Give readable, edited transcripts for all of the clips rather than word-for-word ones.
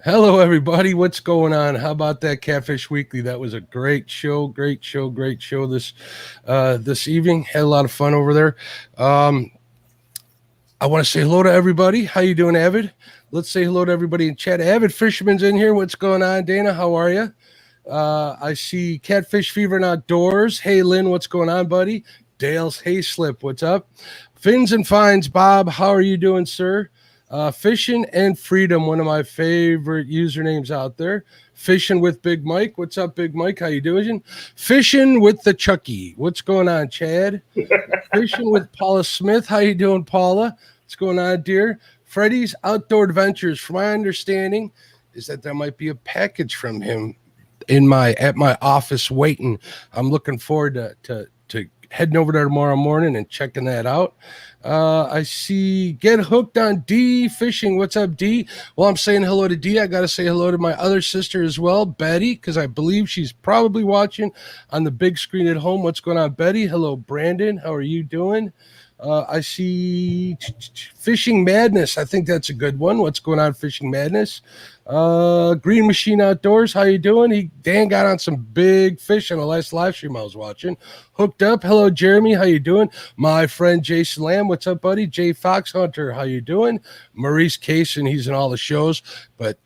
Hello, everybody. What's going on? How about that Catfish Weekly? That was a great show this evening. Had a lot of fun over there. Um, I want to say hello to everybody. How you doing, Avid? Let's say hello to everybody in chat. Avid Fisherman's in here. What's going on, Dana? How are you? I see Catfish Fever and Outdoors. Hey, Lynn, what's going on, buddy? Dale's Hayslip, what's up? Fins and Finds, Bob. How are you doing, sir? Fishing and Freedom, one of my favorite usernames out there. Fishing with Big Mike. What's up, Big Mike? How you doing? Fishing with the Chucky. What's going on, Chad? Fishing with Paula Smith. How you doing, Paula? What's going on, dear? Freddy's Outdoor Adventures. From my understanding, is that there might be a package from him at my office waiting. I'm looking forward to heading over there tomorrow morning and checking that out. I see Get Hooked on D Fishing. What's up, D? Well, I'm saying hello to D. I got to say hello to my other sister as well, Betty, because I believe she's probably watching on the big screen at home. What's going on, Betty? Hello, Brandon. How are you doing? I see Fishing Madness. I think that's a good one. What's going on, Fishing Madness? Green Machine Outdoors. How you doing? Dan got on some big fish on the last live stream I was watching. Hooked up. Hello, Jeremy. How you doing? My friend Jason Lamb. What's up, buddy? Jay Fox Hunter. How you doing? Maurice Kaysen. He's in all the shows, but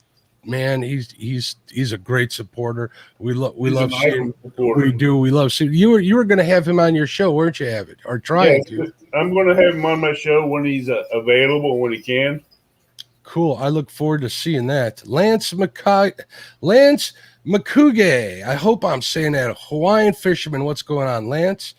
man, he's a great supporter. We love seeing. We do. We love seeing you were going to have him on your show, weren't you, Avid? Or trying to? I'm going to have him on my show when he's available, when he can. Cool. I look forward to seeing that. Lance McCuge. I hope I'm saying that. Hawaiian Fisherman. What's going on, Lance?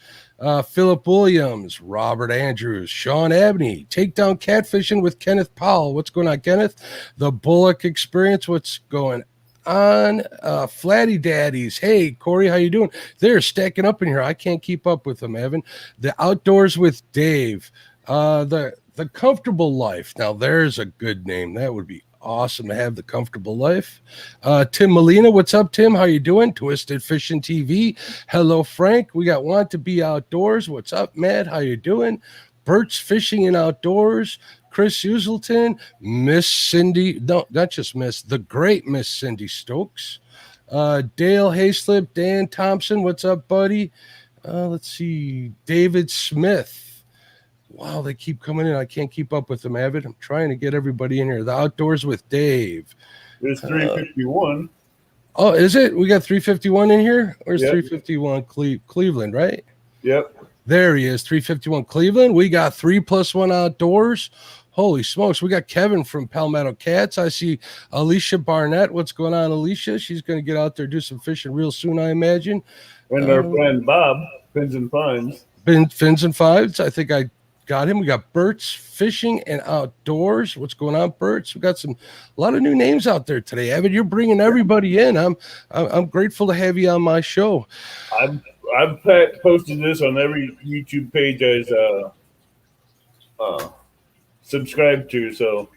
Philip Williams, Robert Andrews, Sean Abney, Takedown Catfishing with Kenneth Powell. What's going on, Kenneth? The Bullock Experience. What's going on? Flatty Daddies. Hey, Corey, how you doing? They're stacking up in here. I can't keep up with them, Evan. The Outdoors with Dave. The Comfortable Life. Now, there's a good name. That would be awesome to have. The Comfortable Life. Tim Molina, what's up, Tim? How you doing? Twisted Fishing TV. Hello, Frank. We got Want to Be Outdoors. What's up, Matt? How you doing? Bert's Fishing and Outdoors. Chris Uselton. Miss Cindy. No, not just Miss. The great Miss Cindy Stokes. Dale Hayslip. Dan Thompson. What's up, buddy? Let's see. David Smith. Wow, they keep coming in. I can't keep up with them, Avid. I'm trying to get everybody in here. The Outdoors with Dave. There's 351. Oh, is it? We got 351 in here? Where's 351 Cleveland, right? Yep. There he is, 351 Cleveland. We got 3+1 Outdoors. Holy smokes. We got Kevin from Palmetto Cats. I see Alicia Barnett. What's going on, Alicia? She's going to get out there, do some fishing real soon, I imagine. And our friend Bob, Fins and Finds. Fins and Finds. I think I got him. We got Bert's Fishing and Outdoors. What's going on, Bert's? We got a lot of new names out there today. Evan, you're bringing everybody in. I'm grateful to have you on my show. I've posted this on every YouTube page I subscribe to. So,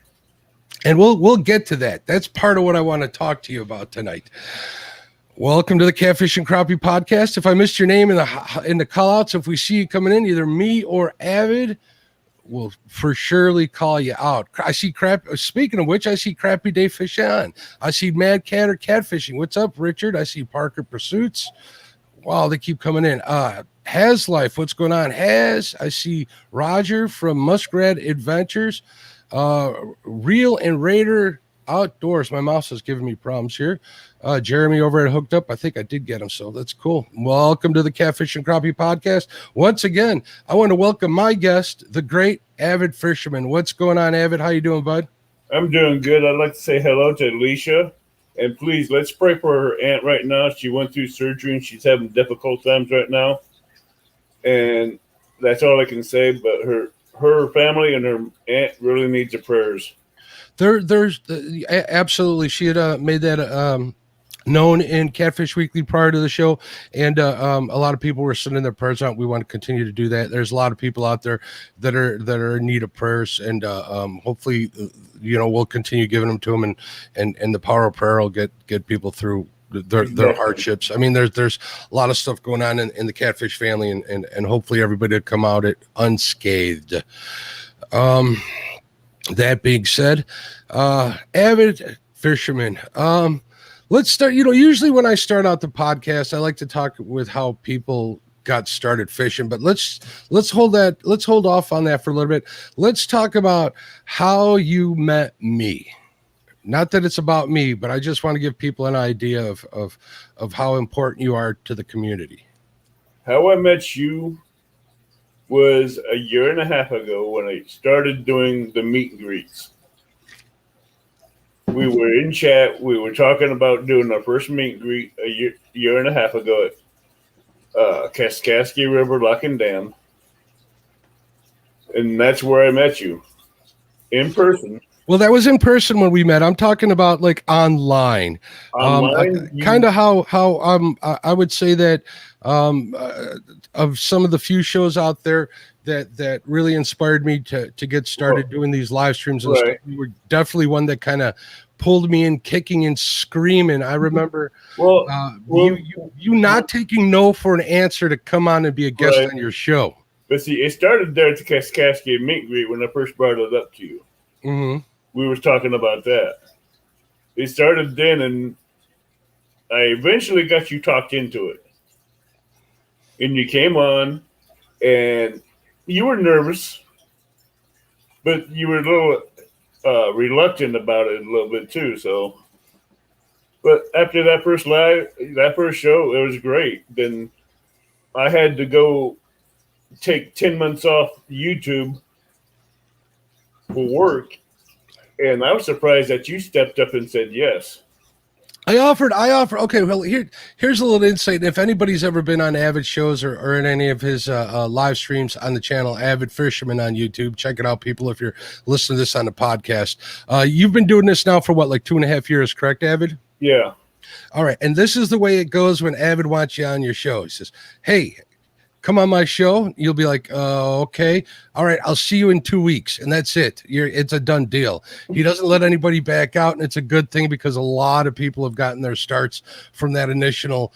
and we'll get to that. That's part of what I want to talk to you about tonight. Welcome to the Catfish and Crappie podcast. If I missed your name in the call-outs, if we see you coming in, either me or Avid, we'll for surely call you out. I see Speaking of which, I see Crappie Day Fish on. I see Mad Cat or Catfishing. What's up, Richard? I see Parker Pursuits. Wow, they keep coming in. Has Life. What's going on, Has? I see Roger from Muskrat Adventures. Reel and Raider Outdoors. My mouse is giving me problems here. Jeremy over at Hooked Up. I think I did get him, so that's cool. Welcome to the Catfish and Crappie podcast. Once again, I want to welcome my guest, the great Avid Fisherman. What's going on, Avid? How you doing, bud? I'm doing good. I'd like to say hello to Alicia. And please, let's pray for her aunt right now. She went through surgery, and she's having difficult times right now. And that's all I can say. But her family and her aunt really needs the prayers. There's absolutely. She had made that known in Catfish Weekly prior to the show, and a lot of people were sending their prayers out. We want to continue to do that. There's a lot of people out there that are in need of prayers, and hopefully, we'll continue giving them to them, and the power of prayer will get people through their hardships. I mean, there's a lot of stuff going on in the Catfish family, and hopefully everybody will come out it unscathed. That being said, Avid Fisherman. Let's start. Usually when I start out the podcast, I like to talk with how people got started fishing, but let's hold off on that for a little bit. Let's talk about how you met me. Not that it's about me, but I just want to give people an idea of how important you are to the community. How I met you was a year and a half ago when I started doing the meet and greets. We were in chat. We were talking about doing our first meet and greet a year and a half ago at Kaskaskia River Lock and Dam. And that's where I met you in person. Well, that was in person when we met. I'm talking about like online. Kind of how I would say that of some of the few shows out there that really inspired me to get started doing these live streams and stuff. You were definitely one that kind of pulled me in kicking and screaming. I remember you not taking no for an answer to come on and be a guest on your show. But see, it started there at the Kaskaskia meet and greet when I first brought it up to you. Mm-hmm. We were talking about that. It started then, and I eventually got you talked into it. And you came on, and you were nervous, but you were a little reluctant about it a little bit too. So, but after that first show, it was great. Then I had to go take 10 months off YouTube for work. And I was surprised that you stepped up and said yes. I offered. Okay, well, here's a little insight. If anybody's ever been on Avid shows or in any of his live streams on the channel, Avid Fisherman on YouTube, check it out, people, if you're listening to this on the podcast. You've been doing this now for what, like 2.5 years, correct, Avid? Yeah. All right, and this is the way it goes when Avid wants you on your show. He says, hey, come on my show. You'll be like, okay. All right, I'll see you in 2 weeks. And that's it. It's a done deal. He doesn't let anybody back out. And it's a good thing because a lot of people have gotten their starts from that initial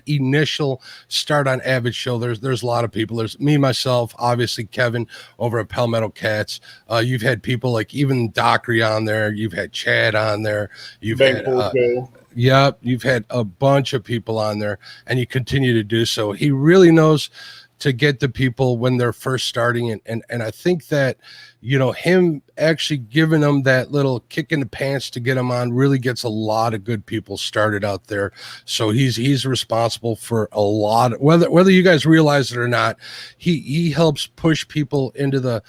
initial start on Avid show. There's a lot of people. There's me, myself, obviously Kevin over at Palmetto Cats. You've had people like even Dockery on there. You've had Chad on there. You've had yep, you've had a bunch of people on there, and you continue to do so. He really knows to get the people when they're first starting, and I think that, him actually giving them that little kick in the pants to get them on really gets a lot of good people started out there. So he's responsible for a lot of, whether you guys realize it or not, he helps push people into the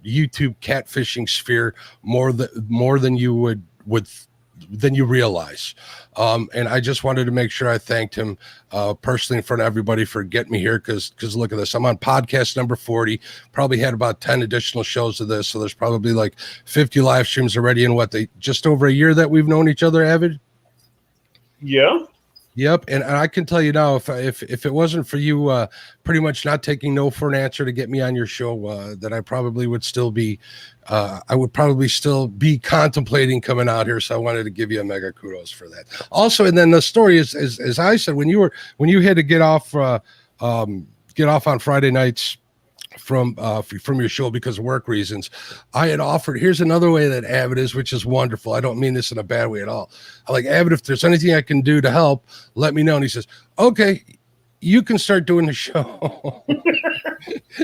YouTube catfishing sphere more than you would than you realize. And I just wanted to make sure I thanked him personally in front of everybody for getting me here, because look at this. I'm on podcast number 40, probably had about 10 additional shows of this. So there's probably like 50 live streams already in just over a year that we've known each other, Avid? Yeah. Yep, and I can tell you now, if it wasn't for you pretty much not taking no for an answer to get me on your show, that I probably would still be, contemplating coming out here. So I wanted to give you a mega kudos for that. Also, and then the story is, as I said, when you had to get off on Friday nights from your show because of work reasons, I had offered, here's another way that Avid is, which is wonderful. I don't mean this in a bad way at all. I like, Avid, if there's anything I can do to help, let me know. And he says, okay, you can start doing the show.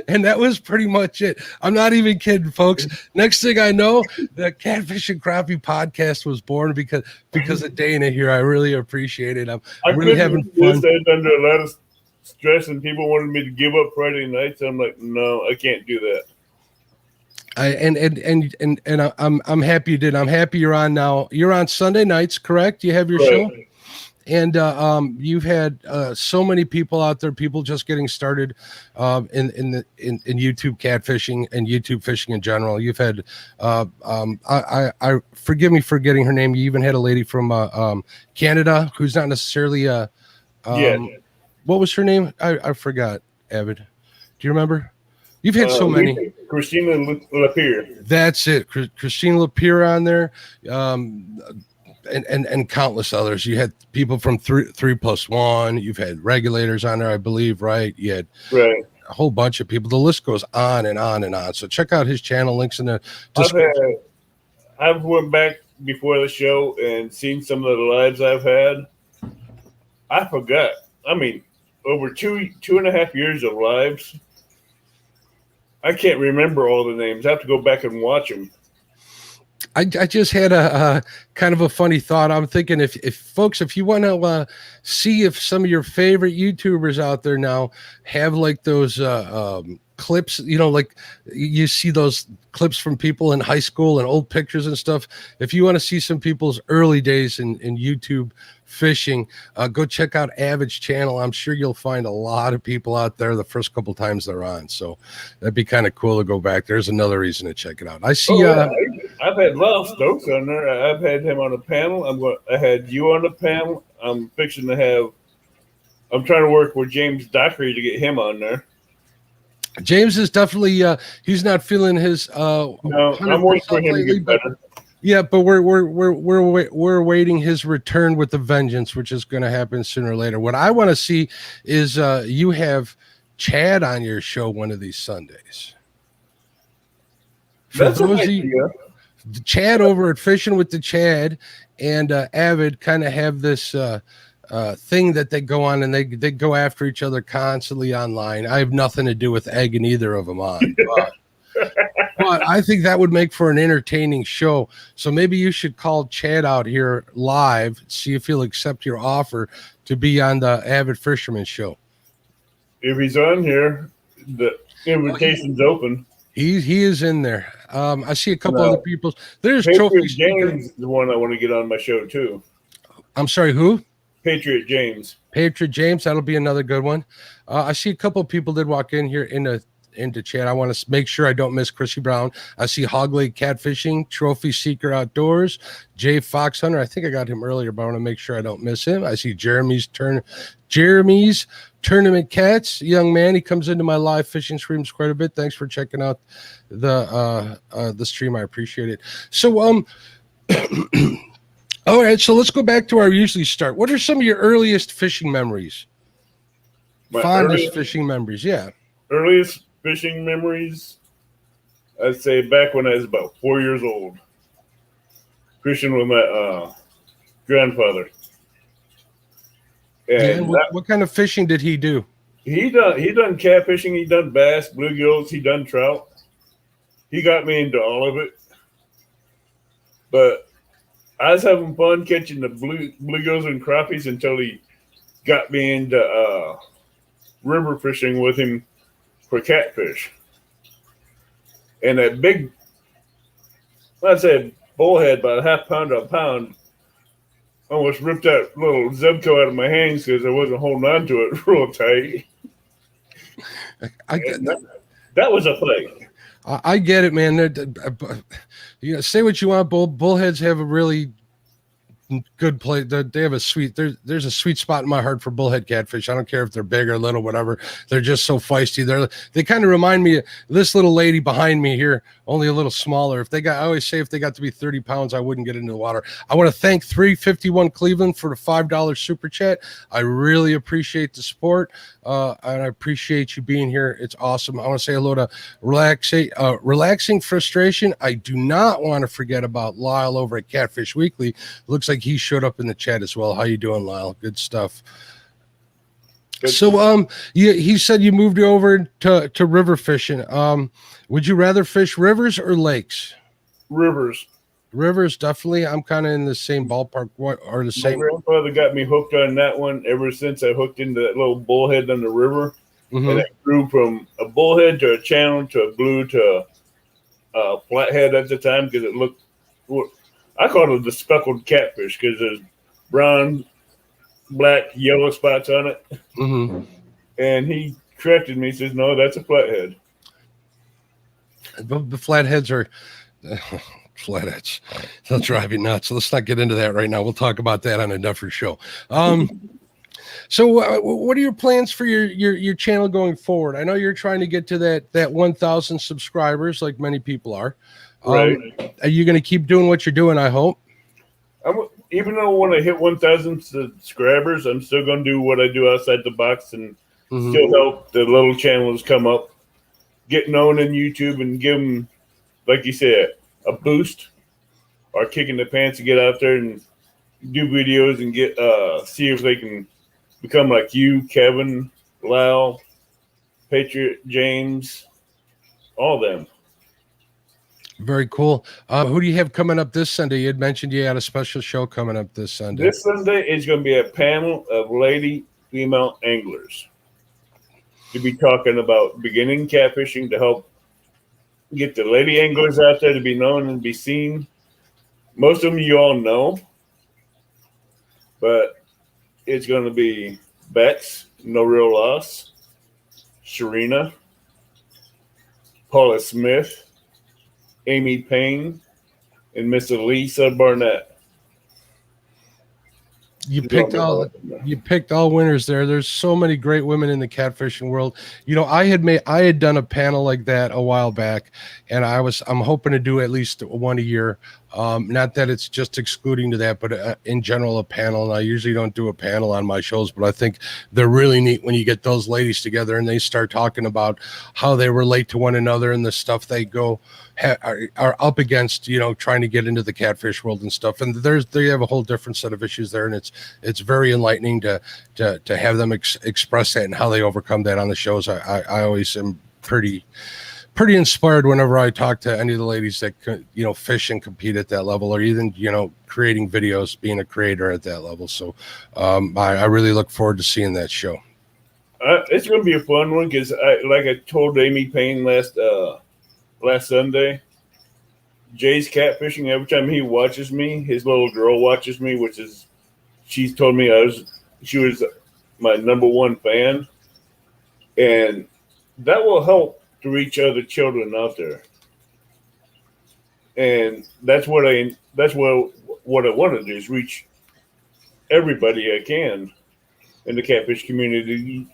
And that was pretty much it. I'm not even kidding, folks. Next thing I know, the Catfish and Crappie podcast was born because of Dana here. I really appreciate it. I'm really having fun. Under a lot of stress, and people wanted me to give up Friday nights. I'm like, no, I can't do that. I'm happy you did. I'm happy you're on now. You're on Sunday nights, correct? You have your show, and you've had so many people out there, people just getting started in YouTube catfishing and YouTube fishing in general. You've had I forgive me for getting her name. You even had a lady from Canada who's not necessarily what was her name? I forgot, Avid. Do you remember? You've had so many. Christina Lapierre. That's it. Christina Lapierre on there. And countless others. You had people from 3+1. You've had regulators on there, I believe, right? You had a whole bunch of people. The list goes on and on and on. So check out his channel. Links in the description. I've went back before the show and seen some of the lives I've had. I forgot. I mean, over 2.5 years of lives. I can't remember all the names. I have to go back and watch them. I just had a kind of a funny thought. I'm thinking if folks, if you want to see if some of your favorite YouTubers out there now have like those clips, like you see those clips from people in high school and old pictures and stuff. If you want to see some people's early days in YouTube fishing, go check out Avid's channel. I'm sure you'll find a lot of people out there the first couple times they're on. So that'd be kind of cool to go back. There's another reason to check it out. I see. I've had Lyle Stokes on there. I've had him on a panel. I had you on the panel. I'm fixing to have. I'm trying to work with James Dockery to get him on there. James is definitely he's not feeling his no, I'm waiting for him lately, to get better. Yeah, but we're awaiting his return with the vengeance, which is going to happen sooner or later. What I want to see is you have Chad on your show one of these Sundays. For That's those idea. Chad over at Fishing with the Chad and Avid kind of have this thing that they go on and they go after each other constantly online. I have nothing to do with egging either of them on. But I think that would make for an entertaining show. So maybe you should call Chad out here live, see if he'll accept your offer to be on the Avid Fisherman show. If he's on here, the invitation's open. He is in there. I see a couple other people. There's Patriot Trophy James, the one I want to get on my show too. I'm sorry, who? Patriot James. Patriot James, that'll be another good one. I see a couple of people did walk in here into chat. I want to make sure I don't miss Chrissy Brown. I see Hog Lake Catfishing, Trophy Seeker Outdoors, Jay Fox Hunter. I think I got him earlier, but I want to make sure I don't miss him. I see Jeremy's Tournament Cats, young man. He comes into my live fishing streams quite a bit. Thanks for checking out the stream. I appreciate it. So all right, so let's go back to our usually start. What are some of your earliest fishing memories? Fondest fishing memories, yeah. Earliest fishing memories, I'd say back when I was about 4 years old, fishing with my grandfather. And what kind of fishing did he do? He done catfishing, he done bass, bluegills, he done trout. He got me into all of it. But I was having fun catching the bluegills and crappies until he got me into river fishing with him for catfish. And that big, I'd say bullhead, about a half pound to a pound, almost ripped that little Zebco out of my hands because I wasn't holding on to it real tight. That was a thing. I get it, man. Say what you want. Bullheads have a really good play. They have a sweet. There's a sweet spot in my heart for bullhead catfish. I don't care if they're big or little, whatever. They're just so feisty. They kind of remind me of this little lady behind me here, only a little smaller. I always say if they got to be 30 pounds, I wouldn't get into the water. I want to thank 351 Cleveland for the $5 super chat. I really appreciate the support, and I appreciate you being here. It's awesome. I want to say hello to Relaxing Frustration. I do not want to forget about Lyle over at Catfish Weekly. Looks like he showed up in the chat as well. How you doing, Lyle? Good stuff. Good. So he said you moved over to river fishing. Would you rather fish rivers or lakes? Rivers, definitely. I'm kind of in the same ballpark. My grandfather got me hooked on that one ever since I hooked into that little bullhead on the river. Mm-hmm. And it grew from a bullhead to a channel to a blue to a flathead at the time because it looked, I called it the speckled catfish because there's brown, black, yellow spots on it. Mm-hmm. And he corrected me. He says, no, that's a flathead. The flatheads are flatheads. They'll drive you nuts. So let's not get into that right now. We'll talk about that on a different show. So what are your plans for your channel going forward? I know you're trying to get to that 1,000 subscribers like many people are. Right. Are you going to keep doing what you're doing, I hope? Even though when I hit 1,000 subscribers, I'm still going to do what I do outside the box and still help the little channels come up, get known in YouTube and give them, like you said, a boost. are kicking the pants to get out there and do videos and get see if they can become like you, Kevin, Lau, Patriot, James, all them. Very cool. Who do you have coming up this Sunday? You had mentioned you had a special show coming up this Sunday. This Sunday is going to be a panel of lady female anglers to be talking about beginning catfishing to help get the lady anglers out there to be known and be seen. Most of them you all know, but it's going to be Bex, No Real Loss, Sharina, Paula Smith, Amy Payne, and Miss Elisa Barnett. You picked all winners there. There's so many great women in the catfishing world. You know, I had done a panel like that a while back, and I'm hoping to do at least one a year. Not that it's just excluding to that, but in general, a panel. And I usually don't do a panel on my shows, but I think they're really neat when you get those ladies together and they start talking about how they relate to one another and the stuff they are up against, you know, trying to get into the catfish world and stuff. And they have a whole different set of issues there, and it's very enlightening to have them express that and how they overcome that on the shows. I always am pretty inspired whenever I talk to any of the ladies that, you know, fish and compete at that level, or even, you know, creating videos, being a creator at that level. So I really look forward to seeing that show. It's going to be a fun one because, like I told Amy Payne last Sunday, Jay's catfishing. Every time he watches me, his little girl watches me, she's told me she was my number one fan, and that will help to reach other children out there. And that's what I want to do, is reach everybody I can in the catfish community.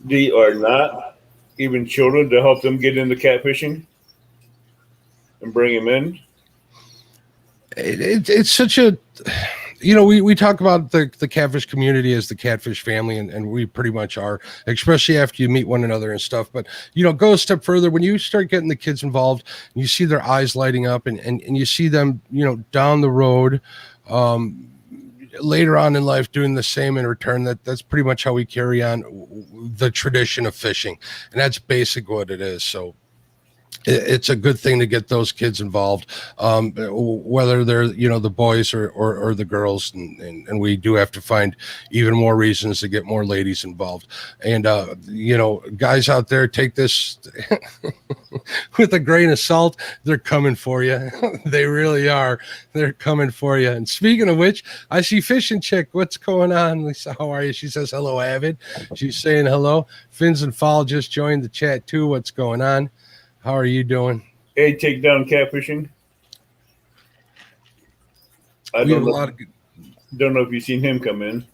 They are not even children, to help them get into catfishing and bring them in. It's such a, you know, we talk about the catfish community as the catfish family, and we pretty much are, especially after you meet one another and stuff. But, you know, go a step further when you start getting the kids involved and you see their eyes lighting up and you see them, you know, down the road, later on in life doing the same in return. That's pretty much how we carry on the tradition of fishing, and that's basically what it is. So it's a good thing to get those kids involved, whether they're, you know, the boys or the girls, and we do have to find even more reasons to get more ladies involved. And you know, guys out there, take this with a grain of salt. They're coming for you. They really are. They're coming for you. And speaking of which, I see Fishing Chick. What's going on, Lisa? How are you? She says hello, Avid. She's saying hello. Fins and Fall just joined the chat too. What's going on? How are you doing? Hey, Takedown Catfishing. I don't know if you've seen him come in.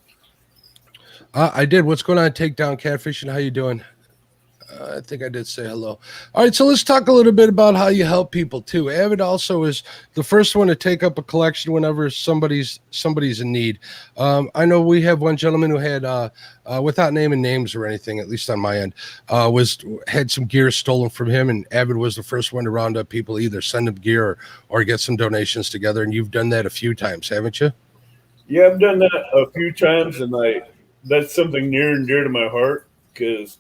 I did. What's going on, Takedown Catfishing? How you doing? I think I did say hello. All right, so let's talk a little bit about how you help people too. Avid also is the first one to take up a collection whenever somebody's in need. I know we have one gentleman who had, without naming names or anything, at least on my end, had some gear stolen from him, and Avid was the first one to round up people, either send them gear or get some donations together. And you've done that a few times, haven't you? Yeah, I've done that a few times, and that's something near and dear to my heart, because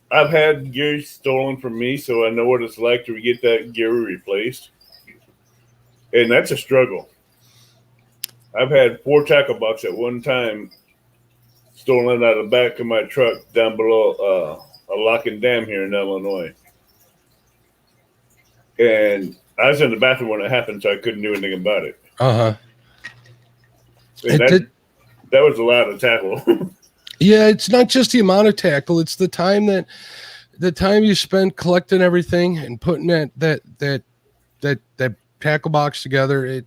I've had gear stolen from me, so I know what it's like to get that gear replaced. And that's a struggle. I've had 4 tackle box at one time stolen out of the back of my truck down below a lock and dam here in Illinois. And I was in the bathroom when it happened, so I couldn't do anything about it. Uh-huh. And that was a lot of tackle. Yeah, it's not just the amount of tackle; it's the time you spend collecting everything and putting that tackle box together. It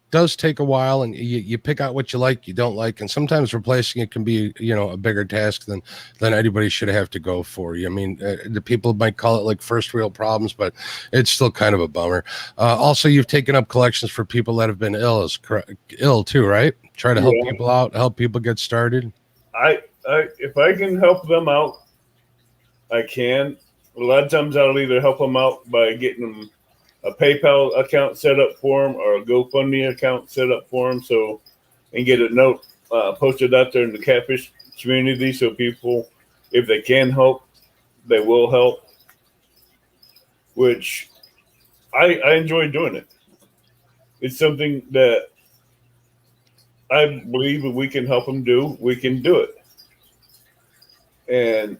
does take a while, and you pick out what you like, you don't like, and sometimes replacing it can be, you know, a bigger task than anybody should have to go for. I mean, the people might call it like first world problems, but it's still kind of a bummer. Also, you've taken up collections for people that have been ill too, right? Try to help people out, help people get started. If I can help them out, I can. A lot of times I'll either help them out by getting them a PayPal account set up for them or a GoFundMe account set up for them, and get a note posted out there in the catfish community so people, if they can help, they will help. Which I enjoy doing it. It's something that I believe if we can help them do, we can do it. And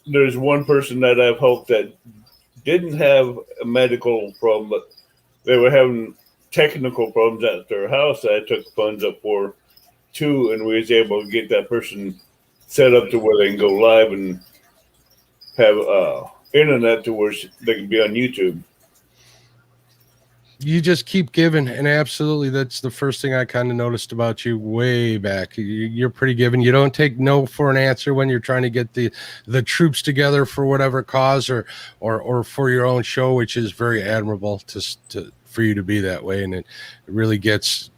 there's one person that I've helped that didn't have a medical problem, but they were having technical problems at their house that I took funds up for too, and we was able to get that person set up to where they can go live and have internet to where they can be on YouTube. You just keep giving, and absolutely, that's the first thing I kind of noticed about you way back. You're pretty giving. You don't take no for an answer when you're trying to get the troops together for whatever cause or for your own show, which is very admirable for you to be that way, and it really gets.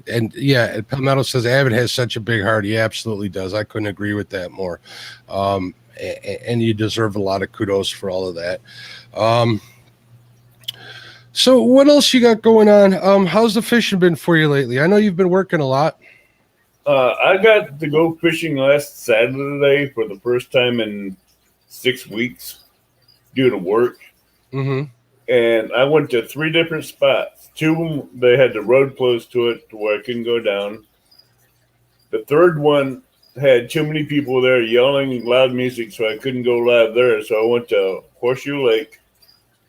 And yeah, Palmetto says Avid has such a big heart. He absolutely does. I couldn't agree with that more. And you deserve a lot of kudos for all of that. So what else you got going on? How's the fishing been for you lately? I know you've been working a lot. I got to go fishing last Saturday for the first time in 6 weeks due to work. Mm-hmm. And I went to 3 different spots. 2 of them, they had the road closed to it to where I couldn't go down. The third one had too many people there yelling loud music, so I couldn't go live there. So I went to Horseshoe Lake,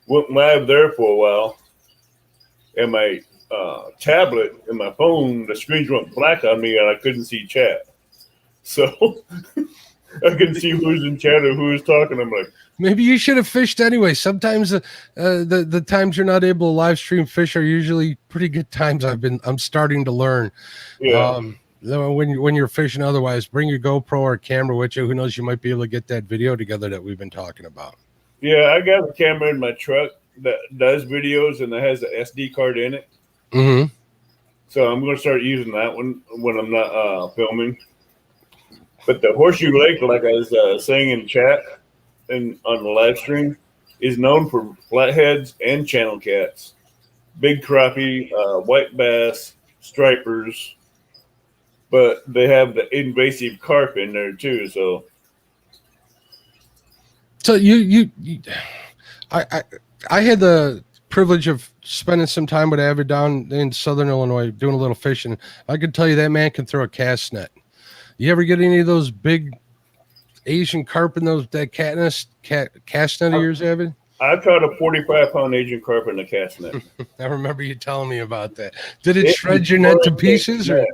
went live there for a while, and my tablet and my phone, the screens went black on me, and I couldn't see chat. So I couldn't see who was in chat or who was talking. I'm like, maybe you should have fished anyway. Sometimes the times you're not able to live stream fish are usually pretty good times. I'm starting to learn. yeah. When you're fishing, otherwise, bring your GoPro or camera with you. Who knows? You might be able to get that video together that we've been talking about. Yeah, I got a camera in my truck that does videos and that has an SD card in it. Mm-hmm. So I'm going to start using that one when I'm not filming. But the Horseshoe Lake, like I was saying in chat and on the live stream, is known for flatheads and channel cats, big crappie, white bass, stripers, but they have the invasive carp in there too. So I had the privilege of spending some time with Avid down in Southern Illinois doing a little fishing. I can tell you that man can throw a cast net. You ever get any of those big Asian carp in that cast net of yours, Avid? I caught a 45-pound Asian carp in the cast net. I remember you telling me about that. Did it shred your net to pieces? Or?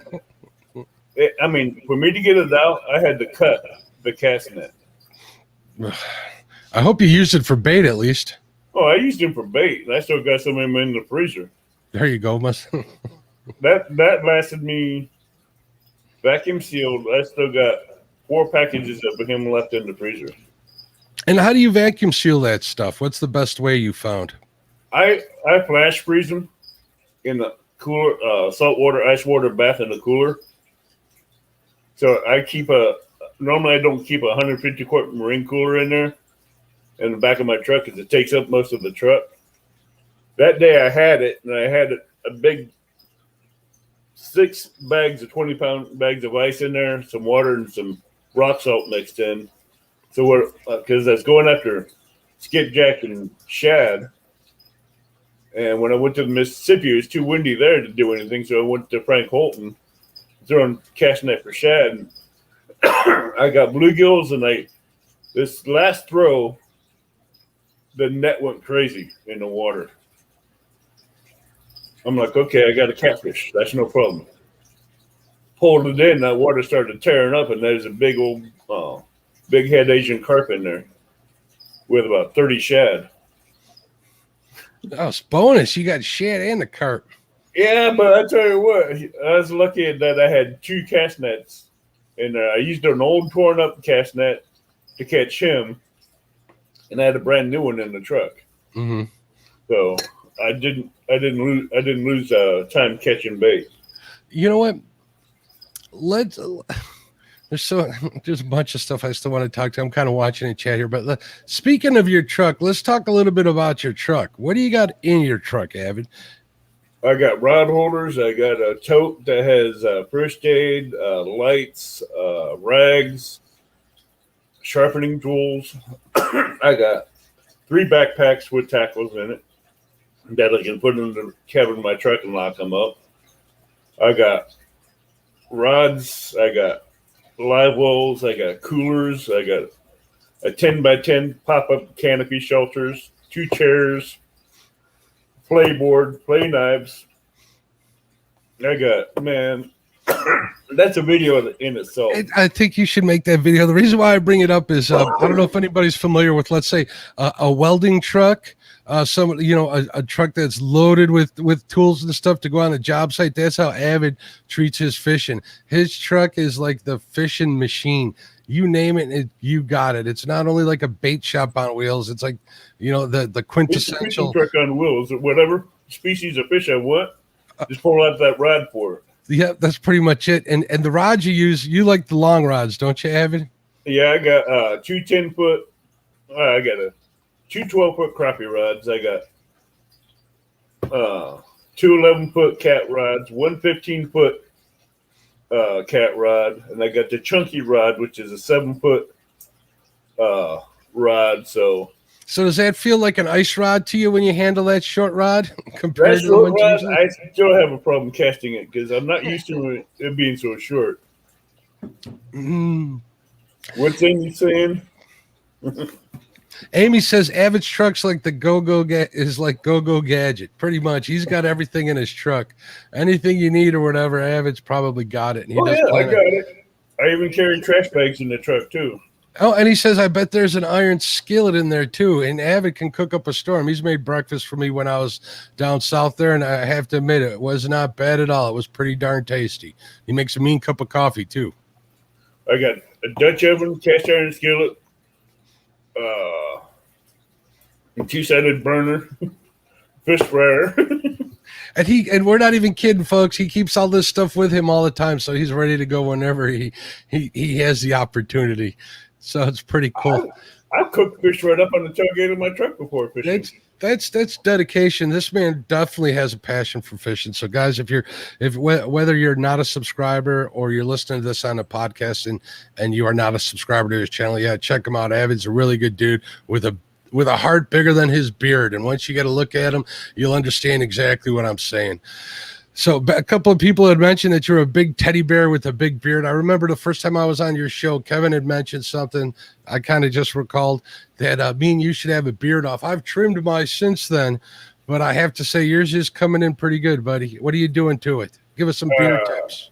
I mean, for me to get it out, I had to cut the cast net. I hope you used it for bait at least. Oh, I used them for bait. I still got some of them in the freezer. There you go. That lasted me vacuum sealed. I still got 4 packages of him left in the freezer. And how do you vacuum seal that stuff? What's the best way you found? I flash freeze them in the cooler, saltwater, ice water bath in the cooler. So normally I don't keep a 150 quart marine cooler in there in the back of my truck because it takes up most of the truck. That day I had it, and I had a big 6 bags of 20-pound bags of ice in there, some water and some rock salt mixed in. So because I was going after skipjack and shad, and when I went to the Mississippi, it was too windy there to do anything. So I went to Frank Holton, throwing cast net for shad. And I got bluegills, and this last throw, the net went crazy in the water. I'm like, okay, I got a catfish. That's no problem. Pulled it in, that water started tearing up, and there's a big old, big head Asian carp in there with about 30 shad. Oh, it's bonus. You got shad and the carp. Yeah, but I tell you what, I was lucky that I had 2 cast nets in there. I used an old torn up cast net to catch him, and I had a brand new one in the truck. Mm-hmm. So I didn't lose time catching bait. You know what? There's a bunch of stuff I still want to talk to. I'm kind of watching in chat here, but speaking of your truck, let's talk a little bit about your truck. What do you got in your truck, Avid? I got rod holders. I got a tote that has first aid, lights, rags, sharpening tools. I got 3 backpacks with tackles in it that I can put in the cabin of my truck and lock them up. I got rods. I got live wells. I got coolers. I got a 10x10 pop-up canopy shelters, 2 chairs, play board, play knives. I got, man, that's a video in itself. I think you should make that video. The reason why I bring it up is I don't know if anybody's familiar with, let's say, a welding truck. A truck that's loaded with tools and stuff to go on the job site. That's how Avid treats his fishing. His truck is like the fishing machine. You name it, you got it. It's not only like a bait shop on wheels. It's like, the quintessential It's a truck on wheels. Whatever species of fish I want, just pull out that rod for it. Yeah, that's pretty much it. And the rods you use, you like the long rods, don't you, Avid? Yeah, I got 2 10-foot. I got 2 12-foot crappie rods. I got 2 11-foot cat rods, 1 15-foot cat rod, and I got the chunky rod, which is a 7-foot rod. So does that feel like an ice rod to you when you handle that short rod compared that to short rod, usually? I still have a problem casting it because I'm not used to it being so short. What's Amy saying? Amy says Avid's truck's like the go-go gadget. Pretty much. He's got everything in his truck. Anything you need or whatever, Avid's probably got it. And I got it. I even carry trash bags in the truck too. Oh, and he says, I bet there's an iron skillet in there too. And Avid can cook up a storm. He's made breakfast for me when I was down south there, and I have to admit it was not bad at all. It was pretty darn tasty. He makes a mean cup of coffee too. I got a Dutch oven, cast iron skillet, a 2-sided burner, fish fryer. And we're not even kidding, folks. He keeps all this stuff with him all the time, so he's ready to go whenever he has the opportunity. So it's pretty cool. I've cooked fish right up on the tailgate of my truck before fishing. That's dedication. This man definitely has a passion for fishing. So, guys, whether you're not a subscriber or you're listening to this on a podcast and you are not a subscriber to his channel, check him out. Avid's a really good dude with a heart bigger than his beard. And once you get a look at him, you'll understand exactly what I'm saying. So a couple of people had mentioned that you're a big teddy bear with a big beard. I remember the first time I was on your show, Kevin had mentioned something. I kind of just recalled that me and you should have a beard off. I've trimmed mine since then, but I have to say yours is coming in pretty good, buddy. What are you doing to it? Give us some beard tips.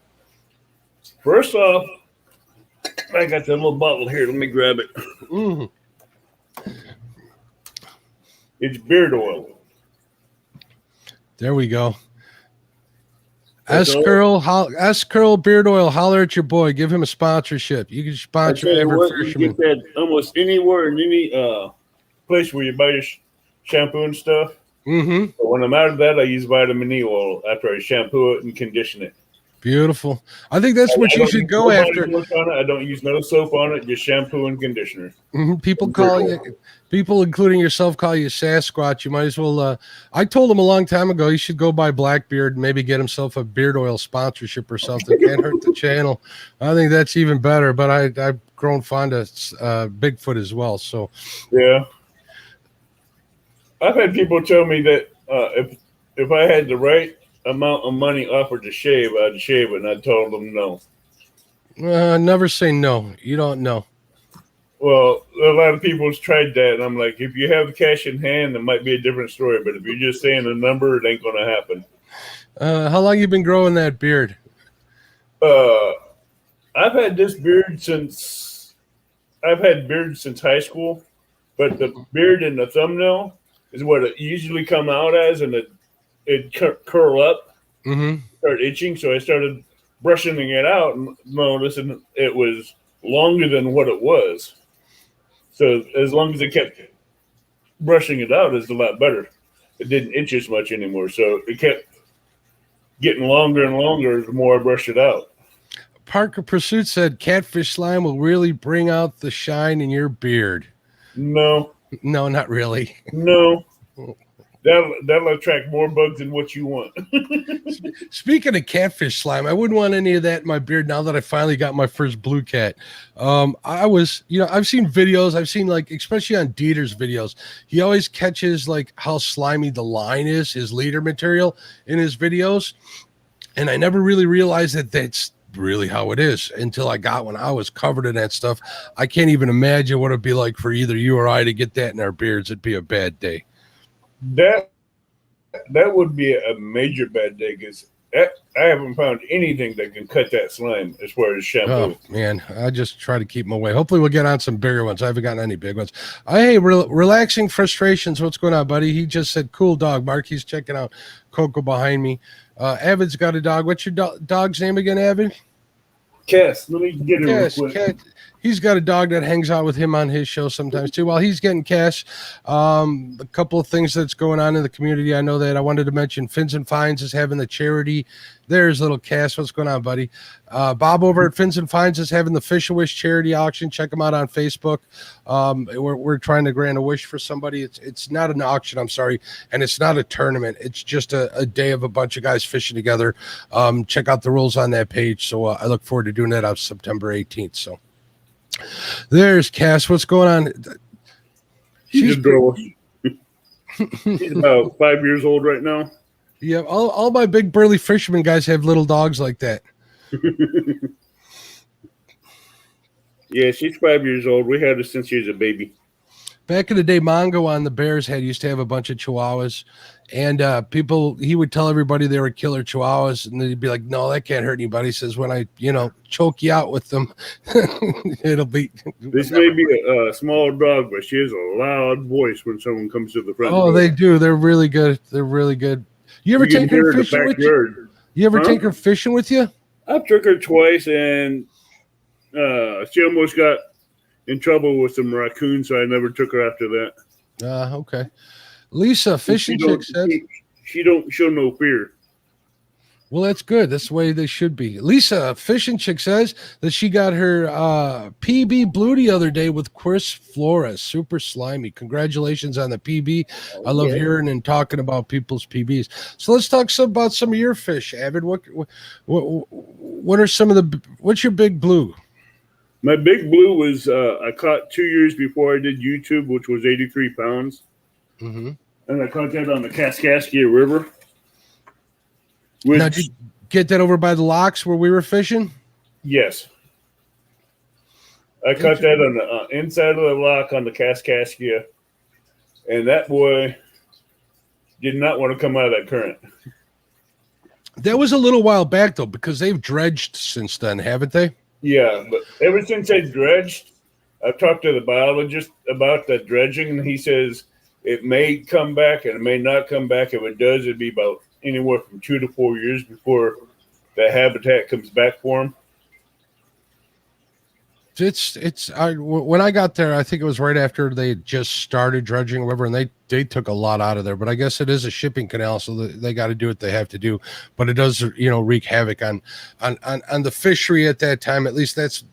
First off, I got that little bottle here. Let me grab it. Mm-hmm. It's beard oil. There we go. S Curl Beard Oil. Holler at your boy. Give him a sponsorship. You can sponsor Avid Fisherman. You get that almost anywhere in any place where you buy your shampoo and stuff. Mm-hmm. But when I'm out of that, I use vitamin E oil after I shampoo it and condition it. Beautiful. I think that's what you should go after. I don't use no soap on it, just shampoo and conditioner. Mm-hmm. People, including yourself, call you Sasquatch. You might as well. I told him a long time ago he should go buy Blackbeard and maybe get himself a beard oil sponsorship or something. Can't hurt the channel. I think that's even better. But I've grown fond of Bigfoot as well. So yeah, I've had people tell me that if I had the right amount of money offered to shave, I'd shave it, and I told them no. Never say no. You don't know. Well, a lot of people's tried that, and I'm like, if you have the cash in hand, it might be a different story. But if you're just saying a number, it ain't going to happen. How long you been growing that beard? I've had this beard since high school, but the beard in the thumbnail is what it usually come out as, and it curl up, start itching. So I started brushing it out and noticing it was longer than what it was. So as long as I kept brushing it out, it's a lot better. It didn't itch as much anymore. So it kept getting longer and longer the more I brushed it out. Parker Pursuit said catfish slime will really bring out the shine in your beard. No. No, not really. No. That'll attract more bugs than what you want. Speaking of catfish slime, I wouldn't want any of that in my beard now that I finally got my first blue cat. I've seen videos, I've seen like, especially on Dieter's videos, he always catches like how slimy the line is, his leader material in his videos. And I never really realized that that's really how it is until I got one. I was covered in that stuff. I can't even imagine what it'd be like for either you or I to get that in our beards. It'd be a bad day. That would be a major bad day because I haven't found anything that can cut that slime as far as shampoo. Oh man, I just try to keep them away. Hopefully we'll get on some bigger ones. I haven't gotten any big ones. Hey, relaxing frustrations. What's going on, buddy? He just said, cool dog, Mark. He's checking out Coco behind me. Avid's got a dog. What's your dog's name again, Avid? Cass. Let me get it real quick. Cat. He's got a dog that hangs out with him on his show sometimes too. While he's getting cash, a couple of things that's going on in the community. I know that I wanted to mention Fins and Finds is having the charity. There's little Cass. What's going on, buddy? Bob over at Fins and Finds is having the Fish a Wish charity auction. Check them out on Facebook. We're trying to grant a wish for somebody. It's not an auction, I'm sorry, and it's not a tournament. It's just a day of a bunch of guys fishing together. Check out the rules on that page. So I look forward to doing that on September 18th. So. There's Cass. What's going on? She's adorable. She's about 5 years old right now. Yeah, all my big burly fisherman guys have little dogs like that. Yeah, she's 5 years old. We had her since she was a baby. Back in the day, Mongo on the Bears head used to have a bunch of Chihuahuas, and he would tell everybody they were killer Chihuahuas, and they'd be like, "No, that can't hurt anybody." He says, "When I, choke you out with them, it'll be." This may be a small dog, but she has a loud voice when someone comes to the front. Oh, they do. They're really good. They're really good. You ever take her fishing with you? You ever take her fishing with you? I've took her twice, and she almost got in trouble with some raccoons, so I never took her after that. Okay. Lisa, Fishing Chick said she don't show no fear. Well, that's good. That's the way they should be. Lisa, Fishing Chick says that she got her PB blue the other day with Chris Flores. Super slimy. Congratulations on the PB. I love hearing and talking about people's PBs. So let's talk about some of your fish, Avid. What are some of the? What's your big blue? My big blue was I caught 2 years before I did YouTube, which was 83 pounds. Mm-hmm. And I caught that on the Kaskaskia River. Now, did you get that over by the locks where we were fishing? Yes. I caught that on the inside of the lock on the Kaskaskia. And that boy did not want to come out of that current. That was a little while back, though, because they've dredged since then, haven't they? Yeah, but ever since I dredged, I've talked to the biologist about the dredging, and he says it may come back and it may not come back. If it does, it'd be about anywhere from 2 to 4 years before the habitat comes back for them. When I got there, I think it was right after they had just started dredging or whatever, and they took a lot out of there. But I guess it is a shipping canal, so they got to do what they have to do. But it does, wreak havoc on the fishery at that time. At least that's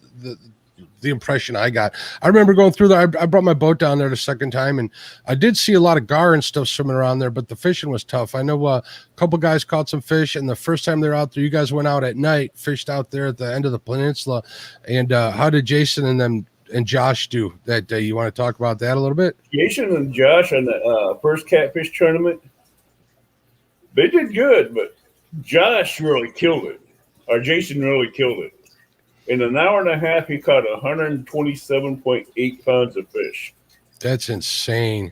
the impression I got. I remember going through there. I brought my boat down there the second time, and I did see a lot of gar and stuff swimming around there, but the fishing was tough. I know a couple guys caught some fish, and the first time they were out there, you guys went out at night, fished out there at the end of the peninsula. And how did Jason and them and Josh do that day? You want to talk about that a little bit? Jason and Josh on the first catfish tournament, they did good, but Josh really killed it. Or Jason really killed it. In an hour and a half, he caught 127.8 pounds of fish. That's insane.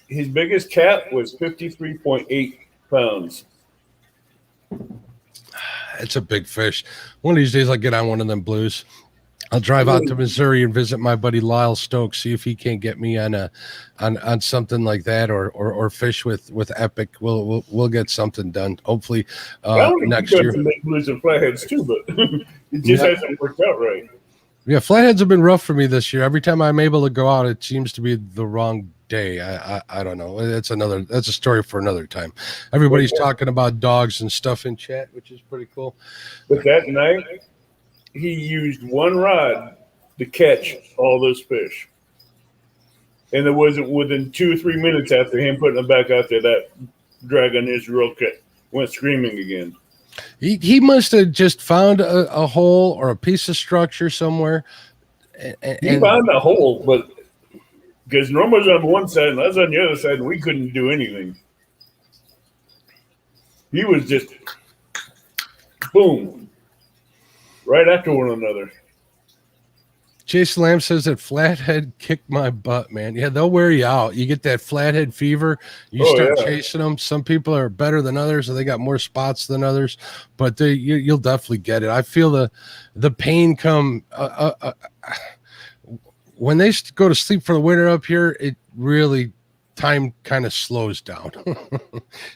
His biggest cat was 53.8 pounds. It's a big fish. One of these days, I'll get on one of them blues. I'll drive out to Missouri and visit my buddy Lyle Stokes, see if he can't get me on something like that, or fish with Epic. We'll get something done. Hopefully next year. Some big blues and flatheads too, but it just hasn't worked out right. Yeah, flatheads have been rough for me this year. Every time I'm able to go out, it seems to be the wrong day. I don't know. That's a story for another time. Everybody's talking about dogs and stuff in chat, which is pretty cool. But that night, he used one rod to catch all those fish. And it wasn't within 2 or 3 minutes after him putting them back out there, that dragon Israel went screaming again. He must have just found a hole or a piece of structure somewhere. He found a hole, but because Norma was on one side and I was on the other side, and we couldn't do anything. He was just boom, right after one another. Jason Lamb says that flathead kicked my butt, man. Yeah, they'll wear you out. You get that flathead fever. You start chasing them. Some people are better than others, or they got more spots than others. But you'll definitely get it. I feel the pain come when they go to sleep for the winter up here. It really time kind of slows down,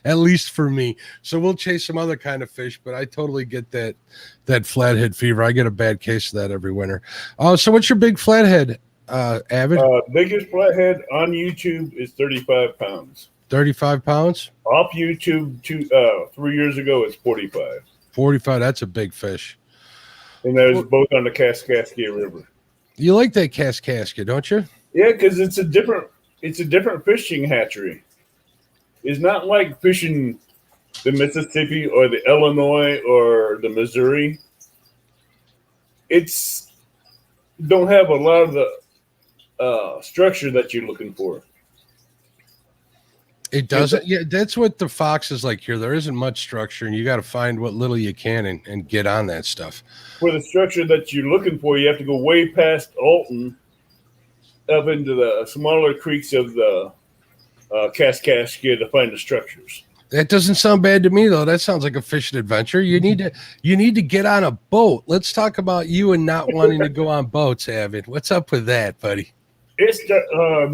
at least for me. So we'll chase some other kind of fish, but I totally get that flathead fever. I get a bad case of that every winter. So what's your big flathead, Avid? Biggest flathead on YouTube is 35 pounds. 35 pounds? Off YouTube 3 years ago, it's 45. 45, that's a big fish. And that was both on the Kaskaskia River. You like that Kaskaskia, don't you? Yeah, because it's a different fishing hatchery. It's not like fishing the Mississippi or the Illinois or the Missouri. It's don't have a lot of the structure that you're looking for. It doesn't. Yeah, that's what the Fox is like here. There isn't much structure, and you got to find what little you can and get on that stuff. For the structure that you're looking for, you have to go way past Alton up into the smaller creeks of the Kaskaskia to find the structures. That doesn't sound bad to me, though. That sounds like a fishing adventure. You need to get on a boat. Let's talk about you and not wanting to go on boats, Avid. What's up with that, buddy? There's 4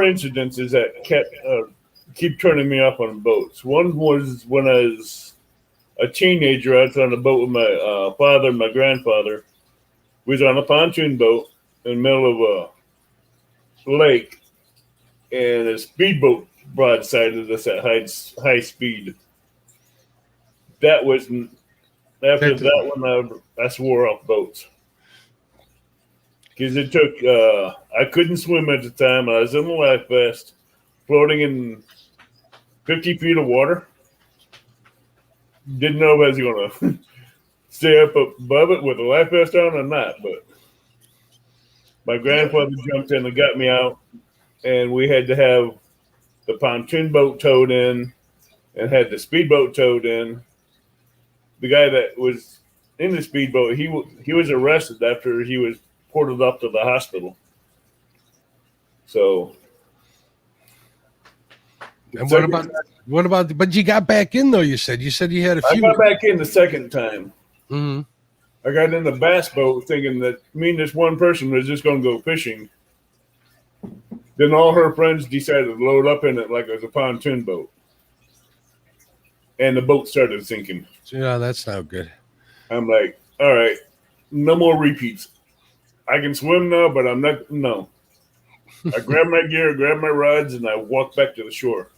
incidences that keep turning me off on boats. One was when I was a teenager. I was on a boat with my father and my grandfather. We was on a pontoon boat in the middle of a lake, and a speedboat broadsided us at high speed. That was after that one. I swore off boats because it took. I couldn't swim at the time. I was in the life vest, floating in 50 feet of water. Didn't know if I was going to stay up above it with a life vest on or not, but my grandfather jumped in and got me out, and we had to have the pontoon boat towed in and had the speedboat towed in. The guy that was in the speedboat, he was arrested after he was ported up to the hospital. So, and what about? But you got back in though. You said you had a few. I got back in the second time. Mm-hmm. I got in the bass boat thinking that me and this one person was just going to go fishing. Then all her friends decided to load up in it like it was a pontoon boat. And the boat started sinking. Yeah, that's not good. I'm like, all right, no more repeats. I can swim now, but I'm not, no. I grabbed my gear, grabbed my rods, and I walked back to the shore.